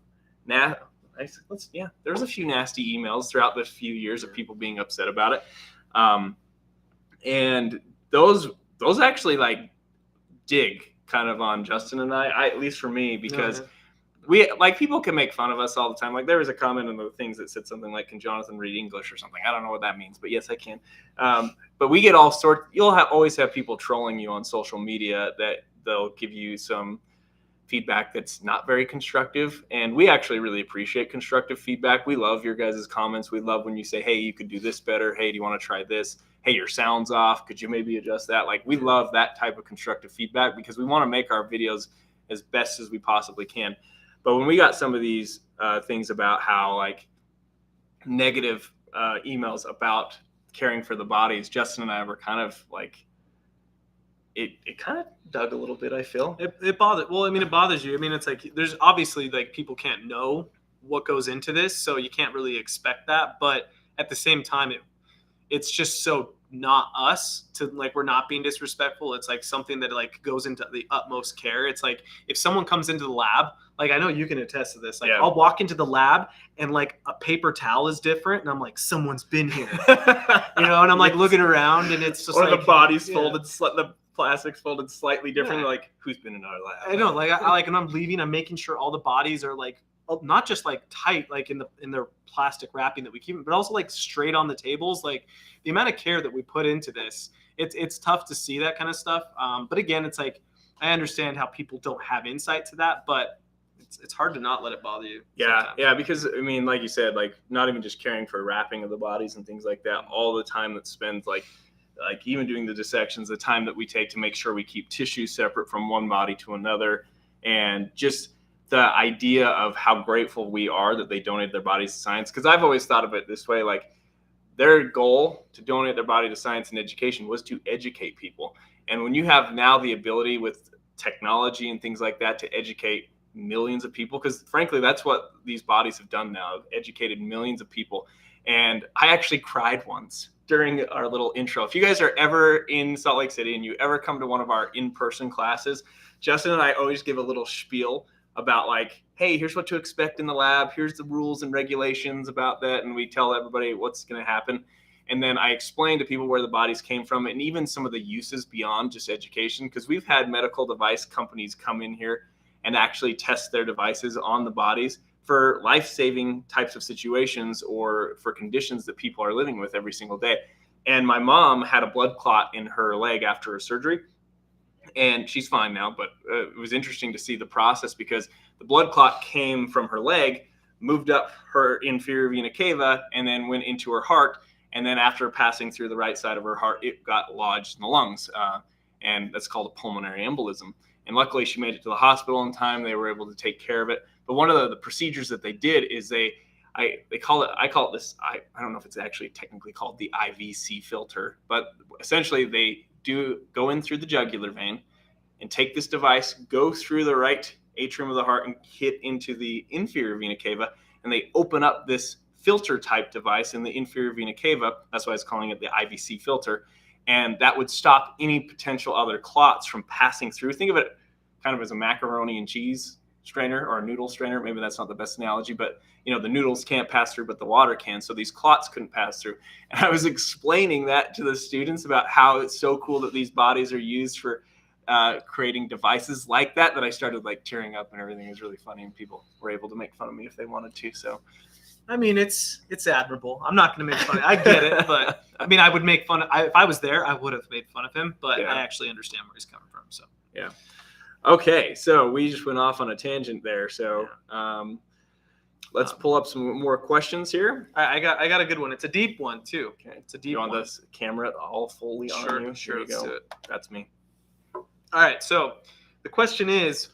there was a few nasty emails throughout the few years of people being upset about it. And those actually like dig kind of on Justin and I, at least for me, because we like people can make fun of us all the time. Like there was a comment in the things that said something like, "Can Jonathan read English?" or something. I don't know what that means, but yes, I can. But we get all sorts. You'll always have people trolling you on social media that they'll give you some feedback that's not very constructive, and we actually really appreciate constructive feedback. We love your guys' comments. We love when you say, "Hey, you could do this better. Hey, do you want to try this? Hey, your sound's off. Could you maybe adjust that?" Like, we love that type of constructive feedback because we want to make our videos as best as we possibly can. But when we got some of these things about how like negative emails about caring for the bodies, Justin and I were kind of like, it kind of dug a little bit, I feel. It bothers. Well, I mean, it bothers you. I mean, it's like there's obviously like people can't know what goes into this, so you can't really expect that. But at the same time, it's just so not us to like, we're not being disrespectful. It's like something that like goes into the utmost care. It's like if someone comes into the lab, like I know you can attest to this. Like I'll walk into the lab and like a paper towel is different, and I'm like, someone's been here, and I'm like looking around, and it's just or like the body's folded, the plastics folded slightly different. Like, who's been in our lab? I know, like I like when I'm leaving, I'm making sure all the bodies are like not just like tight, like in their plastic wrapping that we keep, but also like straight on the tables. Like the amount of care that we put into this, it's tough to see that kind of stuff. But again, it's like I understand how people don't have insight to that, but it's hard to not let it bother you. Yeah, yeah, because I mean, like you said, like not even just caring for wrapping of the bodies and things like that. All the time that spends like even doing the dissections, the time that we take to make sure we keep tissue separate from one body to another, and just the idea of how grateful we are that they donated their bodies to science. Because I've always thought of it this way, like their goal to donate their body to science and education was to educate people. And when you have now the ability with technology and things like that to educate millions of people, because frankly, that's what these bodies have done now, educated millions of people. And I actually cried once during our little intro. If you guys are ever in Salt Lake City and you ever come to one of our in-person classes, Justin and I always give a little spiel about like, hey, here's what to expect in the lab. Here's the rules and regulations about that. And we tell everybody what's going to happen. And then I explain to people where the bodies came from and even some of the uses beyond just education, because we've had medical device companies come in here and actually test their devices on the bodies for life-saving types of situations or for conditions that people are living with every single day. And my mom had a blood clot in her leg after her surgery, and she's fine now, but it was interesting to see the process because the blood clot came from her leg, moved up her inferior vena cava, and then went into her heart. And then after passing through the right side of her heart, it got lodged in the lungs, and that's called a pulmonary embolism. And luckily, she made it to the hospital in time. They were able to take care of it. But one of the procedures that they did is I call it this, I don't know if it's actually technically called the IVC filter, but essentially they do go in through the jugular vein and take this device, go through the right atrium of the heart and hit into the inferior vena cava, and they open up this filter type device in the inferior vena cava. That's why it's calling it the IVC filter. And that would stop any potential other clots from passing through. Think of it kind of as a macaroni and cheese strainer or a noodle strainer. Maybe that's not the best analogy, but the noodles can't pass through, but the water can. So these clots couldn't pass through. And I was explaining that to the students about how it's so cool that these bodies are used for creating devices like that I started like tearing up, and everything was really funny, and people were able to make fun of me if they wanted to. So I mean, it's admirable. I'm not going to make fun of it. I get it, but I mean, I would make fun of, if I was there, I would have made fun of him, but I actually understand where he's coming from. So, yeah. Okay. So we just went off on a tangent there. So, let's pull up some more questions here. I got a good one. It's a deep one too. Okay. It's a deep one. one. You want this camera all fully on you? Sure. Let's do it. That's me. All right. So the question is,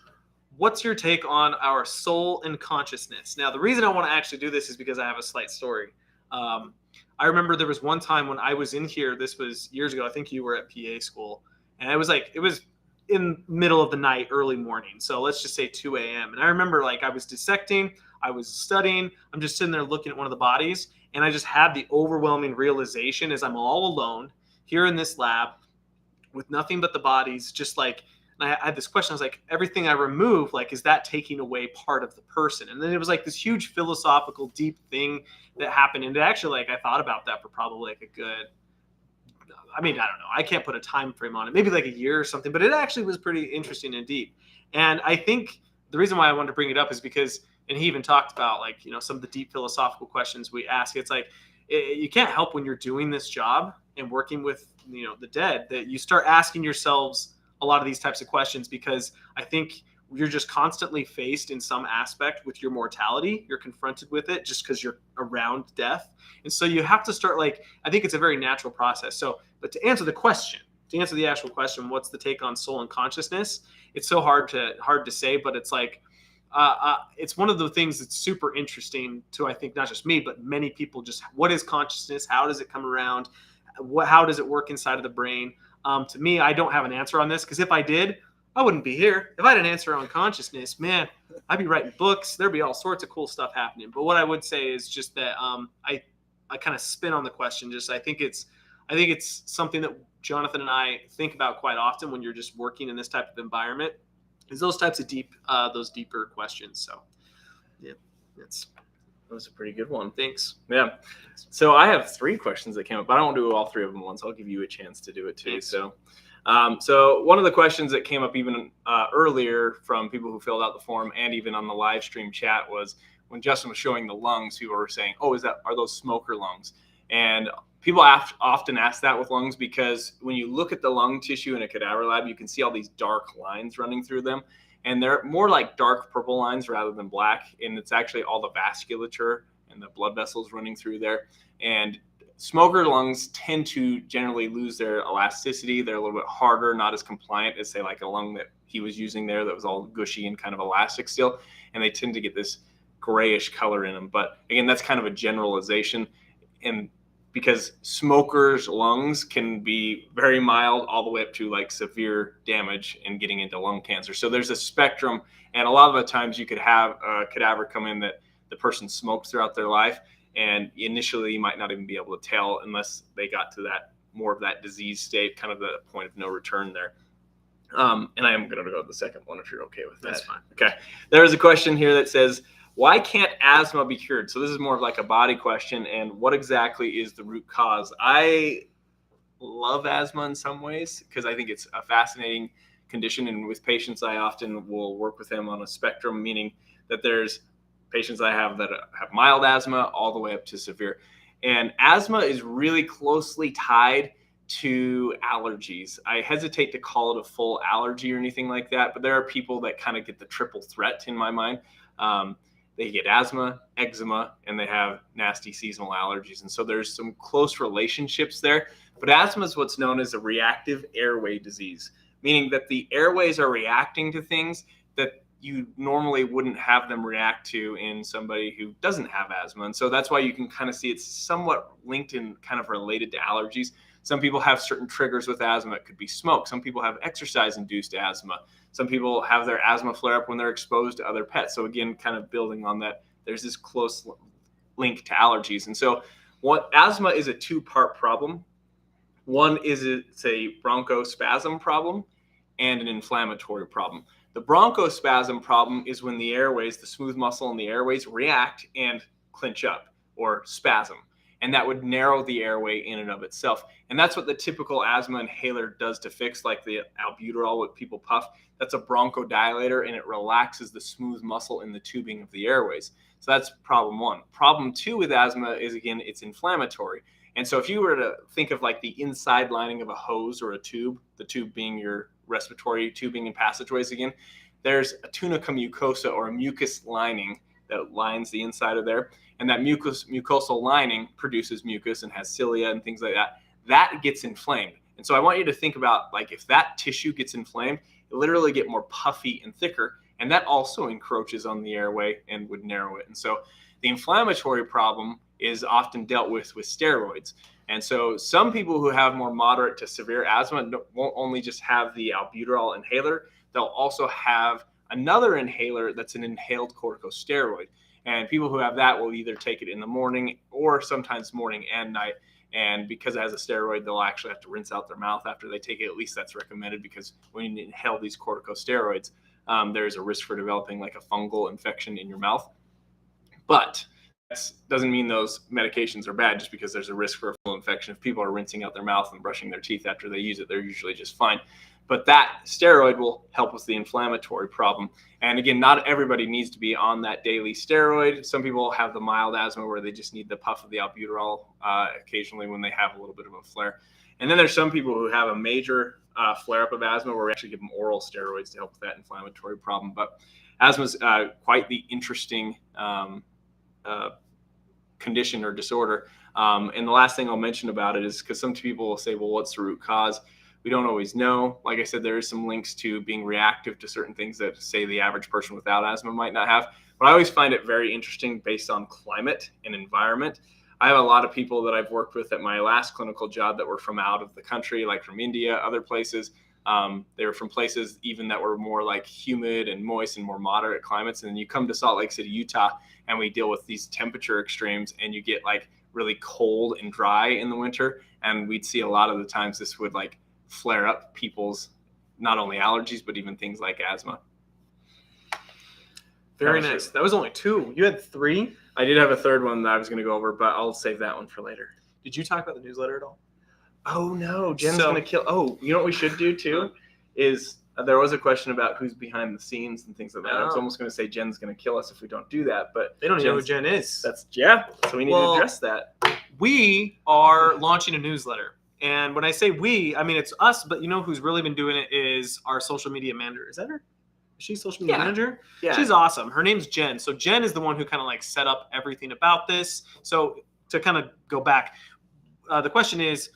what's your take on our soul and consciousness? Now, the reason I want to actually do this is because I have a slight story. I remember there was one time when I was in here, this was years ago, I think you were at PA school, and it was in middle of the night, early morning. So let's just say 2 a.m. And I remember I was dissecting, I was studying, I'm just sitting there looking at one of the bodies, and I just had the overwhelming realization as I'm all alone here in this lab with nothing but the bodies, just and I had this question. I was like, everything I remove, is that taking away part of the person? And then it was this huge philosophical, deep thing that happened. And it actually, I thought about that for probably a good, I don't know. I can't put a time frame on it. Maybe a year or something. But it actually was pretty interesting and deep. And I think the reason why I wanted to bring it up is because, and he even talked about some of the deep philosophical questions we ask. It's you can't help when you're doing this job and working with the dead that you start asking yourselves a lot of these types of questions, because I think you're just constantly faced in some aspect with your mortality. You're confronted with it just because you're around death. And so you have to start I think it's a very natural process. So, but to answer the actual question, what's the take on soul and consciousness? It's so hard to say, but it's it's one of the things that's super interesting to, I think, not just me, but many people. Just what is consciousness? How does it come around? How does it work inside of the brain? To me, I don't have an answer on this, because if I did, I wouldn't be here. If I had an answer on consciousness, man, I'd be writing books. There'd be all sorts of cool stuff happening. But what I would say is just that I kind of spin on the question. I think it's something that Jonathan and I think about quite often when you're just working in this type of environment, is those types of those deeper questions. So, yeah, that was a pretty good one. Thanks. Yeah. So I have 3 questions that came up, but I don't do all 3 of them at once. I'll give you a chance to do it too. Thanks. So one of the questions that came up even earlier from people who filled out the form and even on the live stream chat was when Justin was showing the lungs, people were saying, "Oh, are those smoker lungs?" And people often ask that with lungs because when you look at the lung tissue in a cadaver lab, you can see all these dark lines running through them. And they're more like dark purple lines rather than black. And it's actually all the vasculature and the blood vessels running through there. And smoker lungs tend to generally lose their elasticity. They're a little bit harder, not as compliant as, say, like a lung that he was using there that was all gushy and kind of elastic still. And they tend to get this grayish color in them. But again, that's kind of a generalization. And because smokers' lungs can be very mild all the way up to severe damage and getting into lung cancer. So there's a spectrum. And a lot of the times you could have a cadaver come in that the person smoked throughout their life. And initially you might not even be able to tell unless they got to that more of that disease state, kind of the point of no return there. And I am going to go to the second one if you're okay with that. That's fine. Okay. There's a question here that says, why can't asthma be cured? So this is more of like a body question. And what exactly is the root cause? I love asthma in some ways because I think it's a fascinating condition. And with patients, I often will work with them on a spectrum, meaning that there's patients I have that have mild asthma all the way up to severe. And asthma is really closely tied to allergies. I hesitate to call it a full allergy or anything like that, but there are people that kind of get the triple threat in my mind. They get asthma, eczema, and they have nasty seasonal allergies. And so there's some close relationships there. But asthma is what's known as a reactive airway disease, meaning that the airways are reacting to things that you normally wouldn't have them react to in somebody who doesn't have asthma. And so that's why you can kind of see it's somewhat linked and kind of related to allergies. Some people have certain triggers with asthma. It could be smoke. Some people have exercise-induced asthma. Some people have their asthma flare up when they're exposed to other pets. So again, kind of building on that, there's this close link to allergies. And so what asthma is a two-part problem. One is it's a bronchospasm problem and an inflammatory problem. The bronchospasm problem is when the airways, the smooth muscle in the airways, react and clench up or spasm. And that would narrow the airway in and of itself. And that's what the typical asthma inhaler does to fix, like the albuterol, what people puff. That's a bronchodilator, and it relaxes the smooth muscle in the tubing of the airways. So that's problem one. Problem two with asthma is, again, it's inflammatory. And so if you were to think of like the inside lining of a hose or a tube, the tube being your respiratory tubing and passageways again, there's a tunica mucosa or a mucus lining that lines the inside of there. And that mucosal lining produces mucus and has cilia and things like that. That gets inflamed. And so I want you to think about, like, if that tissue gets inflamed, it literally get more puffy and thicker. And that also encroaches on the airway and would narrow it. And so the inflammatory problem is often dealt with steroids. And so some people who have more moderate to severe asthma won't only just have the albuterol inhaler, they'll also have another inhaler that's an inhaled corticosteroid. And people who have that will either take it in the morning or sometimes morning and night. And because it has a steroid, they'll actually have to rinse out their mouth after they take it. At least that's recommended, because when you inhale these corticosteroids, there's a risk for developing like a fungal infection in your mouth. But that doesn't mean those medications are bad just because there's a risk for a fungal infection. If people are rinsing out their mouth and brushing their teeth after they use it, they're usually just fine. But that steroid will help with the inflammatory problem. And again, not everybody needs to be on that daily steroid. Some people have the mild asthma where they just need the puff of the albuterol occasionally when they have a little bit of a flare. And then there's some people who have a major flare-up of asthma where we actually give them oral steroids to help with that inflammatory problem. But asthma is quite the interesting condition or disorder. And the last thing I'll mention about it is because some people will say, well, what's the root cause? We don't always know. Like I said, there is some links to being reactive to certain things that, say, the average person without asthma might not have. But I always find it very interesting based on climate and environment. I have a lot of people that I've worked with at my last clinical job that were from out of the country, like from India, other places. They were from places even that were more like humid and moist and more moderate climates. And then you come to Salt Lake City, Utah, and we deal with these temperature extremes, and you get like really cold and dry in the winter. And we'd see a lot of the times this would like flare up people's not only allergies, but even things like asthma. Very nice. That was only two. You had three? I did have a third one that I was going to go over, but I'll save that one for later. Did you talk about the newsletter at all? Oh, no. Jen's going to kill. Oh, you know what we should do too? Is there was a question about who's behind the scenes and things like that. I was almost going to say Jen's going to kill us if we don't do that, but they don't even know who Jen is. So we need to address that. We are launching a newsletter. And when I say we, I mean it's us, but you know who's really been doing it is our social media manager. Is that her? Is she social media manager? Yeah. She's awesome. Her name's Jen. So Jen is the one who kind of like set up everything about this. So to kind of go back, the question is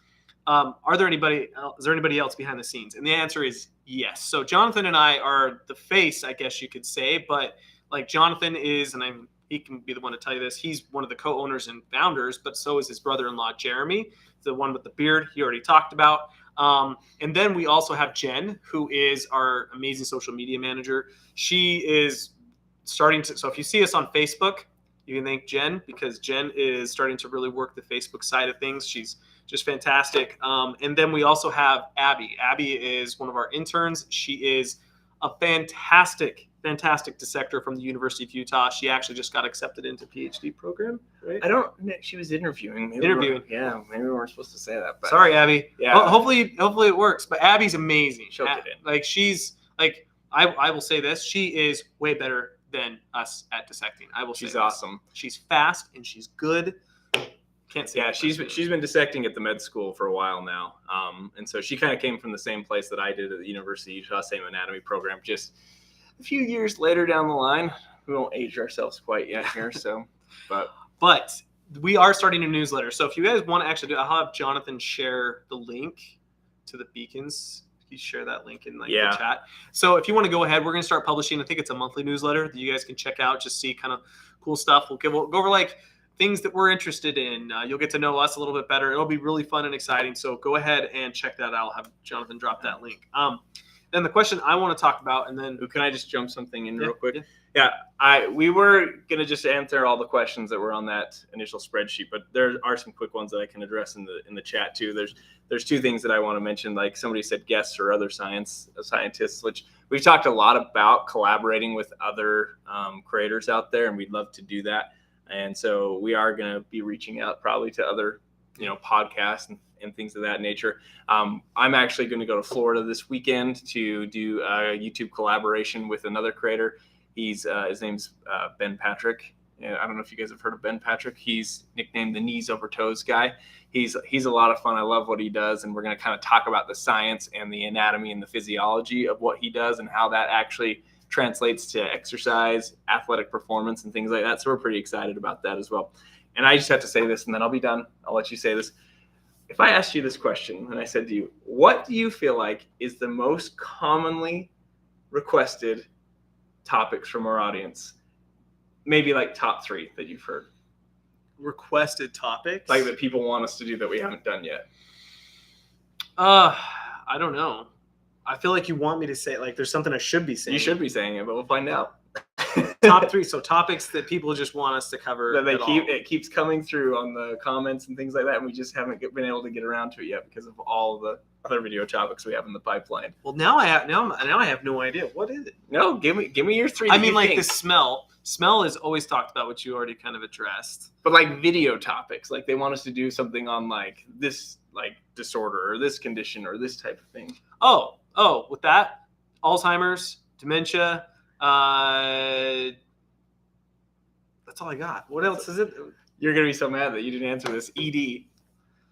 there anybody else behind the scenes? And the answer is yes. So Jonathan and I are the face, I guess you could say, but like Jonathan is, and he can be the one to tell you this, he's one of the co-owners and founders, but so is his brother-in-law, Jeremy, the one with the beard he already talked about. And then we also have Jen, who is our amazing social media manager. She is starting to, so if you see us on Facebook, you can thank Jen, because Jen is starting to really work the Facebook side of things. She's just fantastic. And then we also have Abby. Abby is one of our interns. She is a fantastic dissector from the University of Utah. She actually just got accepted into PhD program, right? I don't. She was interviewing. Maybe Interviewing. Maybe we weren't supposed to say that. But Sorry, Abby. Yeah. Hopefully it works. But Abby's amazing. She'll get in. Like she's like I will say this. She is way better than us at dissecting. I will say She's this. awesome. She's fast and she's good. Can't say. Yeah, she's been dissecting at the med school for a while now, and so she kind of came from the same place that I did at the University of Utah, same anatomy program. Just a few years later down the line, we won't age ourselves quite yet here. So, but we are starting a newsletter. So if you guys want to actually do, I'll have Jonathan share the link to the beacons. You share that link in the chat. So if you want to go ahead, we're going to start publishing. I think it's a monthly newsletter that you guys can check out, just see kind of cool stuff. We'll go over like things that we're interested in. You'll get to know us a little bit better. It'll be really fun and exciting. So go ahead and check that out. I'll have Jonathan drop that link. Then the question I want to talk about, and then can I just jump something in real quick? Yeah. We were gonna just answer all the questions that were on that initial spreadsheet, but there are some quick ones that I can address in the chat too. There's two things that I want to mention. Like somebody said, guests or other scientists, which we've talked a lot about collaborating with other creators out there, and we'd love to do that. And so we are going to be reaching out probably to other, podcasts and things of that nature. I'm actually going to go to Florida this weekend to do a YouTube collaboration with another creator. His name's Ben Patrick. I don't know if you guys have heard of Ben Patrick. He's nicknamed the knees over toes guy. He's a lot of fun. I love what he does. And we're going to kind of talk about the science and the anatomy and the physiology of what he does and how that actually translates to exercise, athletic performance, and things like that. So we're pretty excited about that as well. And I just have to say this, and then I'll be done. I'll let you say this. If I asked you this question and I said to you, what do you feel like is the most commonly requested topics from our audience? Maybe like top 3 that you've heard. Requested topics? Like that people want us to do that we haven't done yet. I don't know. I feel like you want me to say like there's something I should be saying. You should be saying it, but we'll find out. Top 3. So topics that people just want us to cover. That it keeps coming through on the comments and things like that, and we just haven't been able to get around to it yet because of all the other video topics we have in the pipeline. Well, now I have no idea. What is it? No, give me your 3. I mean, like the smell. Smell is always talked about, which you already kind of addressed. But like video topics, like they want us to do something on like this like disorder or this condition or this type of thing. Oh, with that, Alzheimer's, dementia. That's all I got. What else is it? You're gonna be so mad that you didn't answer this. ED.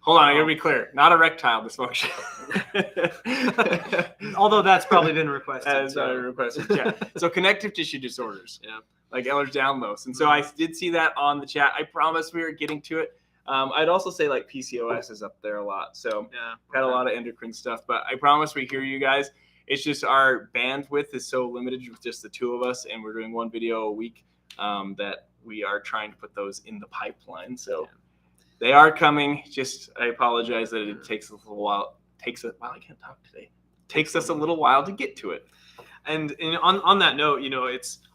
Hold on, I gotta be clear. Not erectile dysfunction. Although that's probably been requested. That's probably requested. Yeah. So connective tissue disorders. Yeah. Like Ehlers-Danlos. And so I did see that on the chat. I promise we were getting to it. I'd also say like PCOS is up there a lot. So had a lot of endocrine stuff, but I promise we hear you guys. It's just our bandwidth is so limited with just the 2 of us, and we're doing 1 video a week that we are trying to put those in the pipeline. So they are coming. Just I apologize that it takes a little while. I can't talk today. Takes us a little while to get to it. And on that note,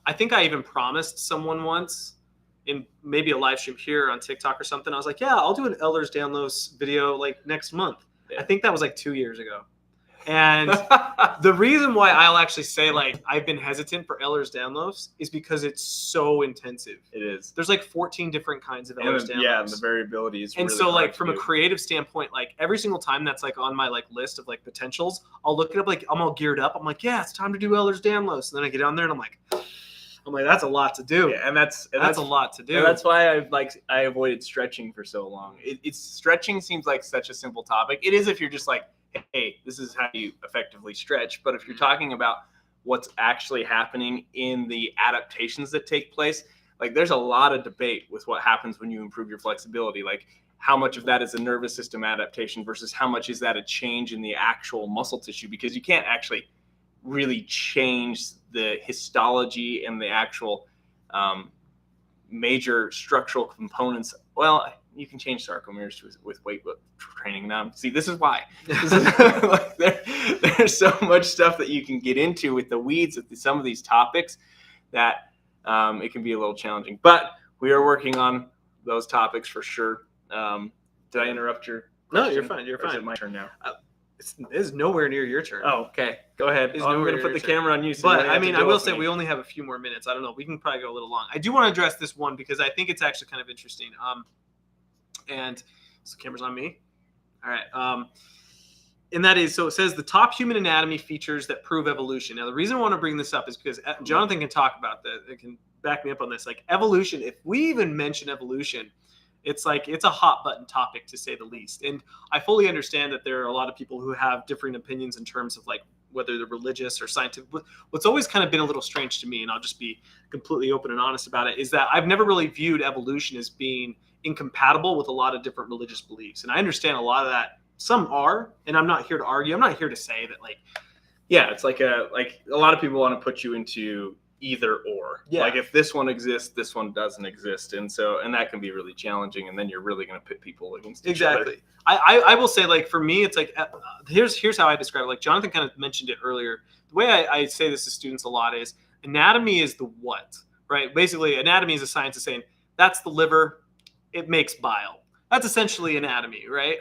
I think I even promised someone once in maybe a live stream here on TikTok or something. I was like, yeah, I'll do an Ehlers-Danlos video like next month. Yeah. I think that was like 2 years ago. And the reason why I'll actually say like I've been hesitant for Ehlers-Danlos is because it's so intensive. It is. There's like 14 different kinds of Ehlers-Danlos. Yeah, and the variability is and really so like hard from to a do. creative standpoint, like every single time that's like on my like list of like potentials, I'll look it up, like I'm all geared up. I'm like, yeah, it's time to do Ehlers-Danlos. And then I get on there and I'm like, that's a lot to do. Yeah, and that's a lot to do. And that's why I avoided stretching for so long. It's stretching seems like such a simple topic. It is if you're just like, hey, this is how you effectively stretch. But if you're talking about what's actually happening in the adaptations that take place, like there's a lot of debate with what happens when you improve your flexibility. Like how much of that is a nervous system adaptation versus how much is that a change in the actual muscle tissue? Because you can't actually really change the histology and the actual major structural components. Well, you can change sarcomeres with weight training now. See, this is why. Like there's so much stuff that you can get into with the weeds with some of these topics that it can be a little challenging. But we are working on those topics for sure. Did I interrupt your No, you're question? fine. You're Or is fine. it my turn now? It's nowhere near your turn. Oh, okay. Go ahead. It's I'm nowhere going to near put the your turn. camera on you. So But you I have to mean, I deal will with say me. we only have a few more minutes. I don't know. We can probably go a little long. I do want to address this one because I think it's actually kind of interesting. And so camera's on me. All right. And that is, so it says the top human anatomy features that prove evolution. Now, the reason I want to bring this up is because Jonathan can talk about that. It can back me up on this. Like evolution, if we even mention evolution, it's like it's a hot button topic to say the least. And I fully understand that there are a lot of people who have differing opinions in terms of like whether they're religious or scientific. What's always kind of been a little strange to me, and I'll just be completely open and honest about it, is that I've never really viewed evolution as being incompatible with a lot of different religious beliefs. And I understand a lot of that. Some are, and I'm not here to argue. I'm not here to say that like, Yeah, it's like a lot of people want to put you into either or. Yeah. Like if this one exists, this one doesn't exist, and that can be really challenging, and then you're really going to pit people against each other. exactly. I will say like for me, it's like here's how I describe it. Like Jonathan kind of mentioned it earlier. The way I say this to students a lot is anatomy is the what, right? Basically, anatomy is a science of saying that's the liver, it makes bile. That's essentially anatomy, right?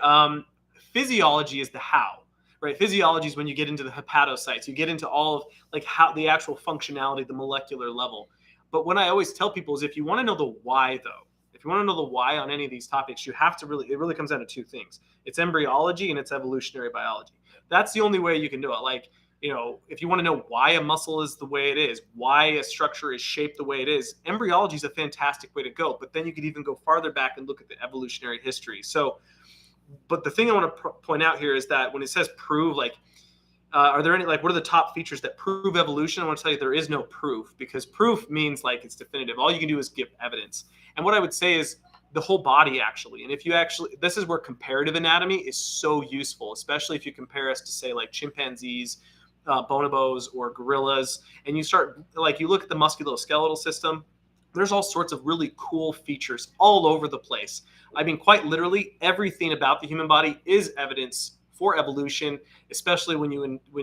Physiology is the how, right? Physiology is when you get into the hepatocytes, you get into all of like how the actual functionality, the molecular level. But what I always tell people is if you want to know the why, though, if you want to know the why on any of these topics, you have to it really comes down to two things. It's embryology and it's evolutionary biology. That's the only way you can do it. Like, if you want to know why a muscle is the way it is, why a structure is shaped the way it is, embryology is a fantastic way to go. But then you could even go farther back and look at the evolutionary history. So, but the thing I want to point out here is that when it says prove, like, are there any, like, what are the top features that prove evolution? I want to tell you there is no proof, because proof means like it's definitive. All you can do is give evidence. And what I would say is the whole body actually. And if you actually, this is where comparative anatomy is so useful, especially if you compare us to say like chimpanzees, bonobos, or gorillas, and you start like you look at the musculoskeletal system. There's all sorts of really cool features all over the place. I mean, quite literally, everything about the human body is evidence for evolution, especially when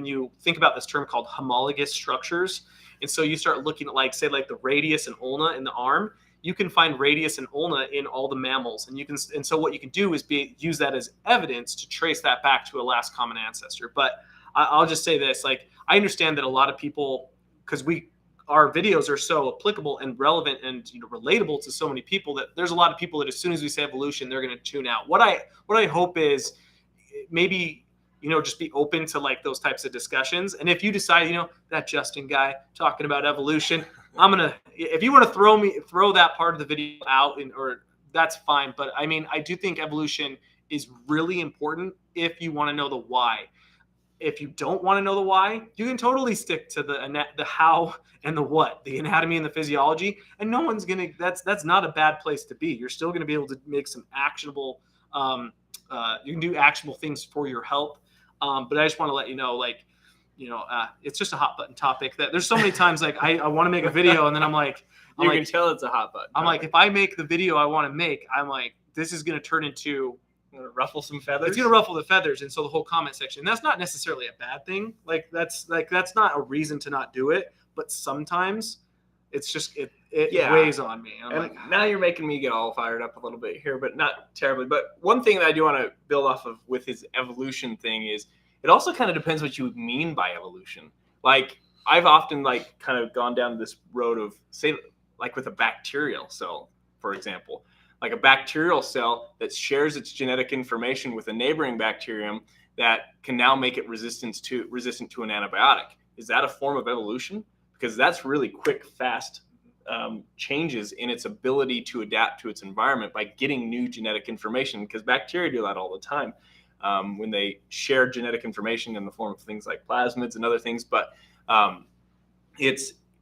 you think about this term called homologous structures. And so you start looking at like, say, like the radius and ulna in the arm. You can find radius and ulna in all the mammals, and so what you can do is use that as evidence to trace that back to a last common ancestor. But I'll just say this: like, I understand that a lot of people, because our videos are so applicable and relevant and relatable to so many people, that there's a lot of people that as soon as we say evolution, they're going to tune out. What I hope is maybe just be open to like those types of discussions. And if you decide that Justin guy talking about evolution, if you want to throw that part of the video out, or that's fine. But I mean, I do think evolution is really important if you want to know the why. If you don't want to know the why, you can totally stick to the how and the what, the anatomy and the physiology, and no one's gonna. That's not a bad place to be. You're still gonna be able to make some actionable. You can do actionable things for your health. But I just want to let you know, it's just a hot button topic. That there's so many times like I want to make a video, and then I'm like, you can tell it's a hot button. I'm like, if I make the video I want to make, I'm like, this is gonna turn into. Ruffle some feathers. It's gonna ruffle the feathers, and so the whole comment section. And that's not necessarily a bad thing. That's not a reason to not do it. But sometimes it's just it weighs on me. And like, now you're making me get all fired up a little bit here, but not terribly. But one thing that I do want to build off of with his evolution thing is it also kind of depends what you mean by evolution. Like I've often like kind of gone down this road of say like with a bacterial cell, for example. Like a bacterial cell that shares its genetic information with a neighboring bacterium that can now make it resistant to an antibiotic. Is that a form of evolution? Because that's really quick, fast changes in its ability to adapt to its environment by getting new genetic information. Because bacteria do that all the time when they share genetic information in the form of things like plasmids and other things. But and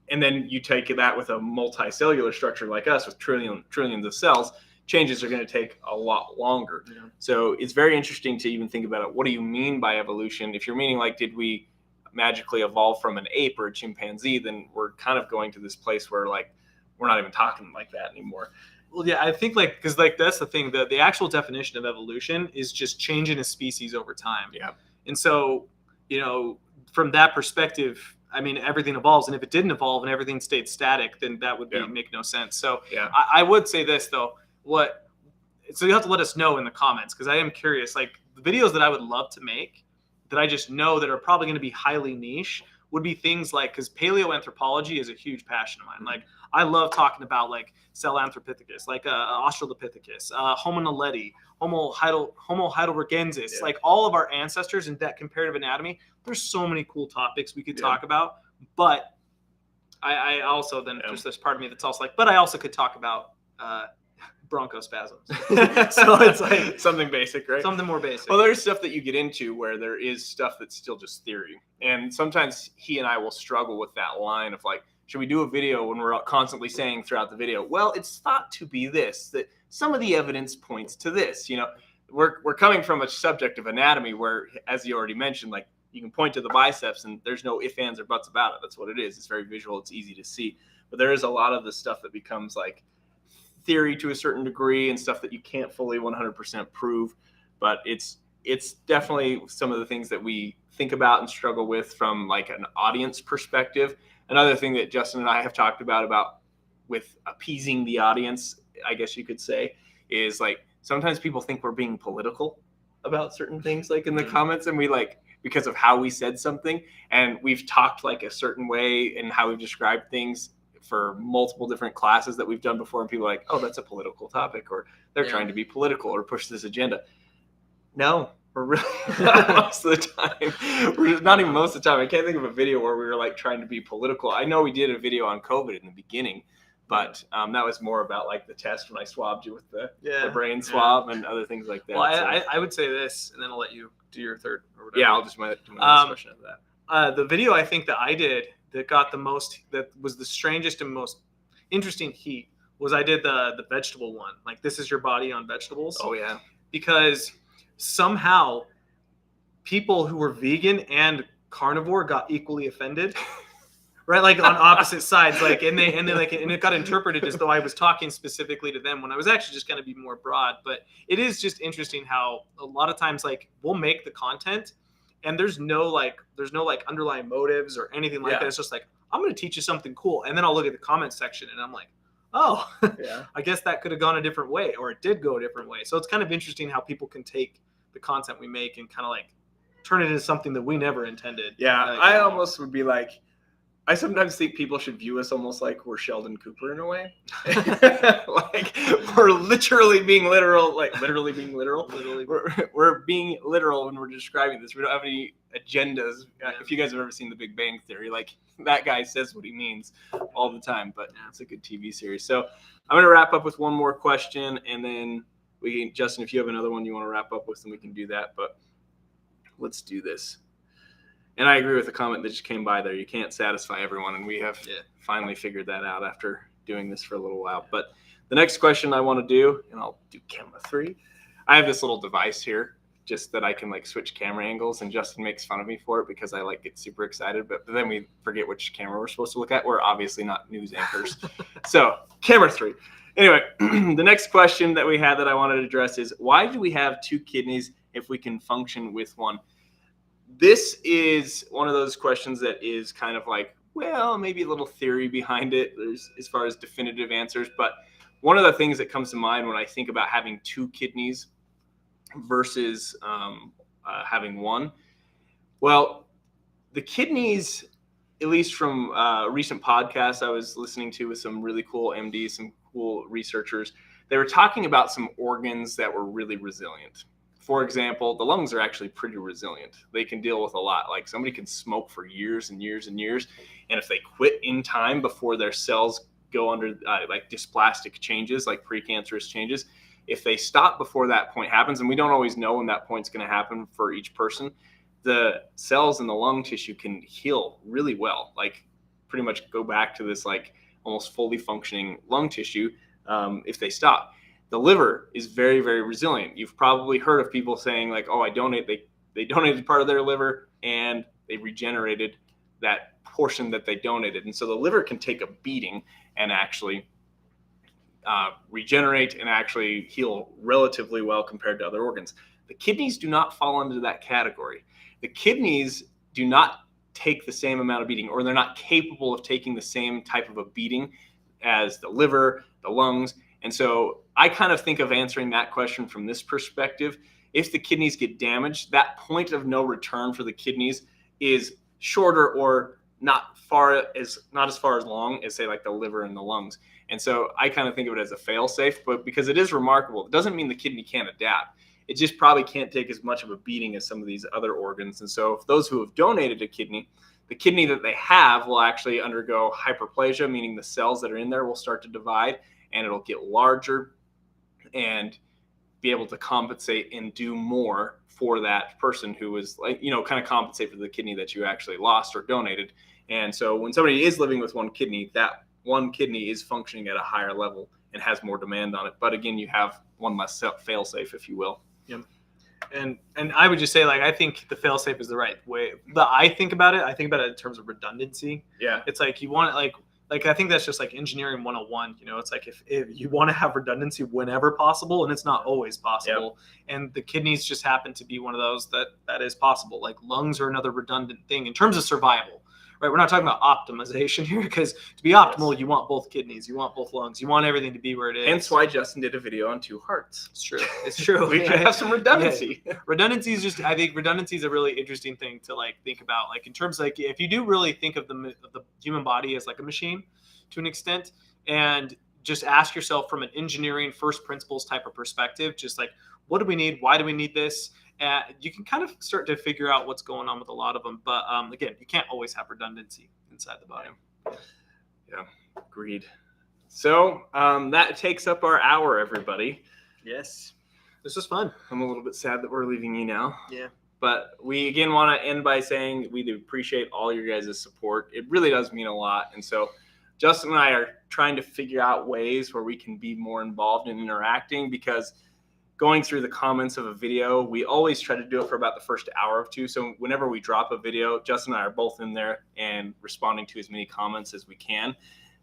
then you take that with a multicellular structure like us with trillions of cells. Changes are going to take a lot longer. Yeah. So it's very interesting to even think about it. What do you mean by evolution? If you're meaning like, did we magically evolve from an ape or a chimpanzee, then we're kind of going to this place where like, we're not even talking like that anymore. Well, yeah, I think because that's the thing, the actual definition of evolution is just changing a species over time. Yeah. And so, from that perspective, I mean, everything evolves, and if it didn't evolve and everything stayed static, then that would make no sense. So I would say this though, so you have to let us know in the comments, because I am curious. Like, the videos that I would love to make that I just know that are probably going to be highly niche would be things like, because paleoanthropology is a huge passion of mine. Like, I love talking about like Sahelanthropithecus, like Australopithecus, Homo naledi, Homo heidelbergensis, like all of our ancestors in that comparative anatomy. There's so many cool topics we could talk about, but I also then just there's part of me that's also like, but I also could talk about bronchospasms. So it's like something basic, right? Something more basic. Well, there's stuff that you get into where there is stuff that's still just theory. And sometimes he and I will struggle with that line of like, should we do a video when we're constantly saying throughout the video, well, it's thought to be this, that some of the evidence points to this. You know, we're coming from a subject of anatomy where, as you already mentioned, like you can point to the biceps and there's no ifs, ands, or buts about it. That's what it is. It's very visual. It's easy to see. But there is a lot of the stuff that becomes like theory to a certain degree and stuff that you can't fully 100% prove, but it's definitely some of the things that we think about and struggle with from like an audience perspective. Another thing that Justin and I have talked about with appeasing the audience, I guess you could say, is like sometimes people think we're being political about certain things like in the comments, and we like, because of how we said something, and we've talked like a certain way and how we've described things for multiple different classes that we've done before, and people are like, oh, that's a political topic, or they're trying to be political or push this agenda. No, we're really not most of the time. We're just not even most of the time. I can't think of a video where we were like trying to be political. I know we did a video on COVID in the beginning, but that was more about like the test when I swabbed you with the brain swab and other things like that. Well, I would say this, and then I'll let you do your third or whatever. Yeah, I'll just do my next question of that. The video I think that I did that got the most, that was the strangest and most interesting heat, was I did the vegetable one. Like, this is your body on vegetables. Oh yeah. Because somehow people who were vegan and carnivore got equally offended. Right, like on opposite sides, like, and it got interpreted as though I was talking specifically to them when I was actually just going to be more broad. But it is just interesting how a lot of times, like, we'll make the content, and there's no underlying motives or anything like that. It's just like, I'm going to teach you something cool, and then I'll look at the comment section, and I'm like, oh, I guess that could have gone a different way, or it did go a different way. So it's kind of interesting how people can take the content we make and kind of like turn it into something that we never intended. Yeah, I almost would be like, I sometimes think people should view us almost like we're Sheldon Cooper in a way. Like, we're literally being literal, like literally being literal. Literally. We're being literal when we're describing this. We don't have any agendas. If you guys have ever seen The Big Bang Theory, like, that guy says what he means all the time, but it's a good TV series. So I'm going to wrap up with one more question, and then Justin, if you have another one you want to wrap up with, then we can do that, but let's do this. And I agree with the comment that just came by there. You can't satisfy everyone, and we have finally figured that out after doing this for a little while. But the next question I want to do, and I'll do camera 3. I have this little device here just that I can like switch camera angles, and Justin makes fun of me for it because I like get super excited, but then we forget which camera we're supposed to look at. We're obviously not news anchors. So camera 3. Anyway, the next question that we had that I wanted to address is, why do we have 2 kidneys if we can function with one? This is one of those questions that is kind of like, well, maybe a little theory behind it as far as definitive answers. But one of the things that comes to mind when I think about having 2 kidneys versus having one, well, the kidneys, at least from a recent podcast I was listening to with some really cool MDs, some cool researchers, they were talking about some organs that were really resilient. For example, the lungs are actually pretty resilient. They can deal with a lot. Like, somebody can smoke for years and years and years, and if they quit in time before their cells go under like dysplastic changes, like precancerous changes, if they stop before that point happens, and we don't always know when that point's going to happen for each person, the cells in the lung tissue can heal really well, like pretty much go back to this like almost fully functioning lung tissue if they stop. The liver is very, very resilient. You've probably heard of people saying like, oh, they donated part of their liver and they regenerated that portion that they donated. And so the liver can take a beating and actually regenerate and actually heal relatively well compared to other organs. The kidneys do not fall into that category. The kidneys do not take the same amount of beating, or they're not capable of taking the same type of a beating as the liver, the lungs, And so I kind of think of answering that question from this perspective. If the kidneys get damaged, that point of no return for the kidneys is shorter or not as far as long as, say, like the liver and the lungs. And so I kind of think of it as a fail-safe, but because it is remarkable, it doesn't mean the kidney can't adapt. It just probably can't take as much of a beating as some of these other organs. And so if those who have donated a kidney, the kidney that they have will actually undergo hyperplasia, meaning the cells that are in there will start to divide and it'll get larger and be able to compensate and do more for that person who is, like, kind of compensate for the kidney that you actually lost or donated. And so when somebody is living with one kidney, that one kidney is functioning at a higher level and has more demand on it. But again, you have one less fail-safe, if you will. Yeah. And I would just say, like, I think the fail-safe is the right way. I think about it in terms of redundancy. Yeah. It's like you want it, like I think that's just like engineering 101. It's like if you want to have redundancy whenever possible, and it's not always possible. Yep. And the kidneys just happen to be one of those that is possible. Like lungs are another redundant thing in terms of survival. Right, we're not talking about optimization here, because to be optimal, you want both kidneys, you want both lungs, you want everything to be where it is. Hence why Justin did a video on 2 hearts. It's true. It's true. We could have some redundancy. Yeah. Redundancy is I think redundancy is a really interesting thing to think about. Like in terms of, like, if you do really think of the human body as like a machine to an extent, and just ask yourself from an engineering first principles type of perspective, just like, what do we need? Why do we need this? You can kind of start to figure out what's going on with a lot of them. But again, you can't always have redundancy inside the body. Yeah, agreed. So that takes up our hour, everybody. Yes. This was fun. I'm a little bit sad that we're leaving you now. Yeah. But we, again, want to end by saying we do appreciate all your guys' support. It really does mean a lot. And so Justin and I are trying to figure out ways where we can be more involved in interacting, because going through the comments of a video, we always try to do it for about the first hour or two. So whenever we drop a video, Justin and I are both in there and responding to as many comments as we can.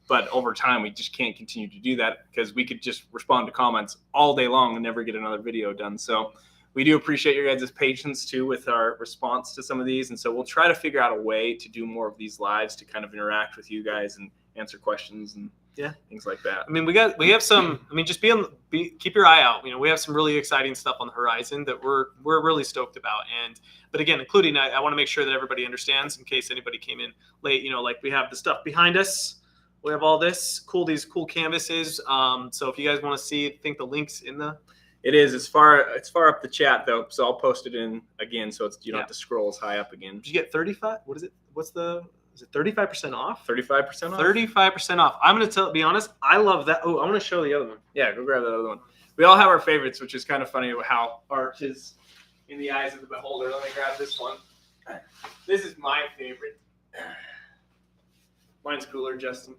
But over time, we just can't continue to do that, because we could just respond to comments all day long and never get another video done. So we do appreciate your guys' patience too with our response to some of these. And so we'll try to figure out a way to do more of these lives to kind of interact with you guys and answer questions and things like that. I mean, we have some. I mean, just keep your eye out. We have some really exciting stuff on the horizon that we're really stoked about. But again, including, I want to make sure that everybody understands, in case anybody came in late. Like, we have the stuff behind us. We have all these cool canvases. So if you guys want to see it, I think the link's in the. It is. It's far up the chat though, so I'll post it in again, so you don't have to scroll as high up again. Did you get 35? What is it? Is it 35% off? 35% off? 35% off. I'm going to be honest, I love that. Oh, I want to show the other one. Yeah, go grab that other one. We all have our favorites, which is kind of funny how art is in the eyes of the beholder. Let me grab this one. This is my favorite. Mine's cooler, Justin.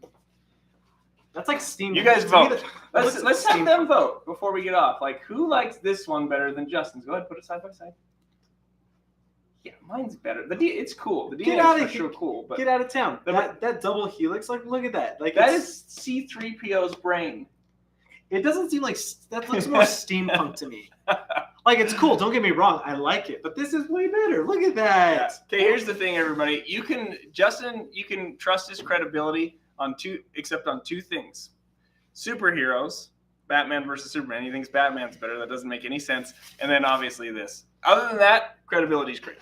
That's like steam. You guys vote. Let's have them vote before we get off. Like, who likes this one better than Justin's? Go ahead, put it side by side. Yeah, mine's better. It's cool. The DNA is for sure cool. But get out of town. That double helix, like, look at that. Like, that is C-3PO's brain. It doesn't seem like that looks more steampunk to me. Like, it's cool. Don't get me wrong. I like it, but this is way better. Look at that. Yeah. Okay, here's the thing, everybody. You can trust his credibility except on two things: superheroes, Batman versus Superman. He thinks Batman's better. That doesn't make any sense. And then obviously this. Other than that, credibility's great.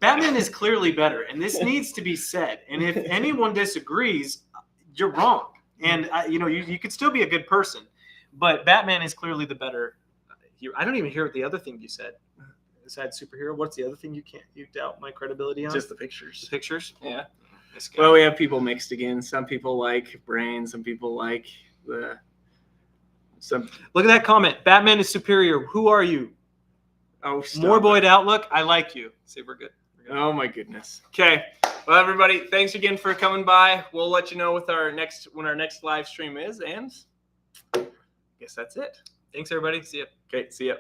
Batman is clearly better, and this needs to be said. And if anyone disagrees, you're wrong. And you could still be a good person, but Batman is clearly the better hero. I don't even hear what the other thing you said. Besides superhero, what's the other thing you doubt my credibility on? Just the pictures. The pictures? Yeah. Well, we have people mixed again. Some people like brain. Some people like Look at that comment. Batman is superior. Who are you? Oh, Morboid Outlook. I like you. See, we're good. Oh my goodness. Okay. Well, everybody, thanks again for coming by. We'll let you know when our next live stream is, and I guess that's it. Thanks, everybody. See ya. Okay. See ya.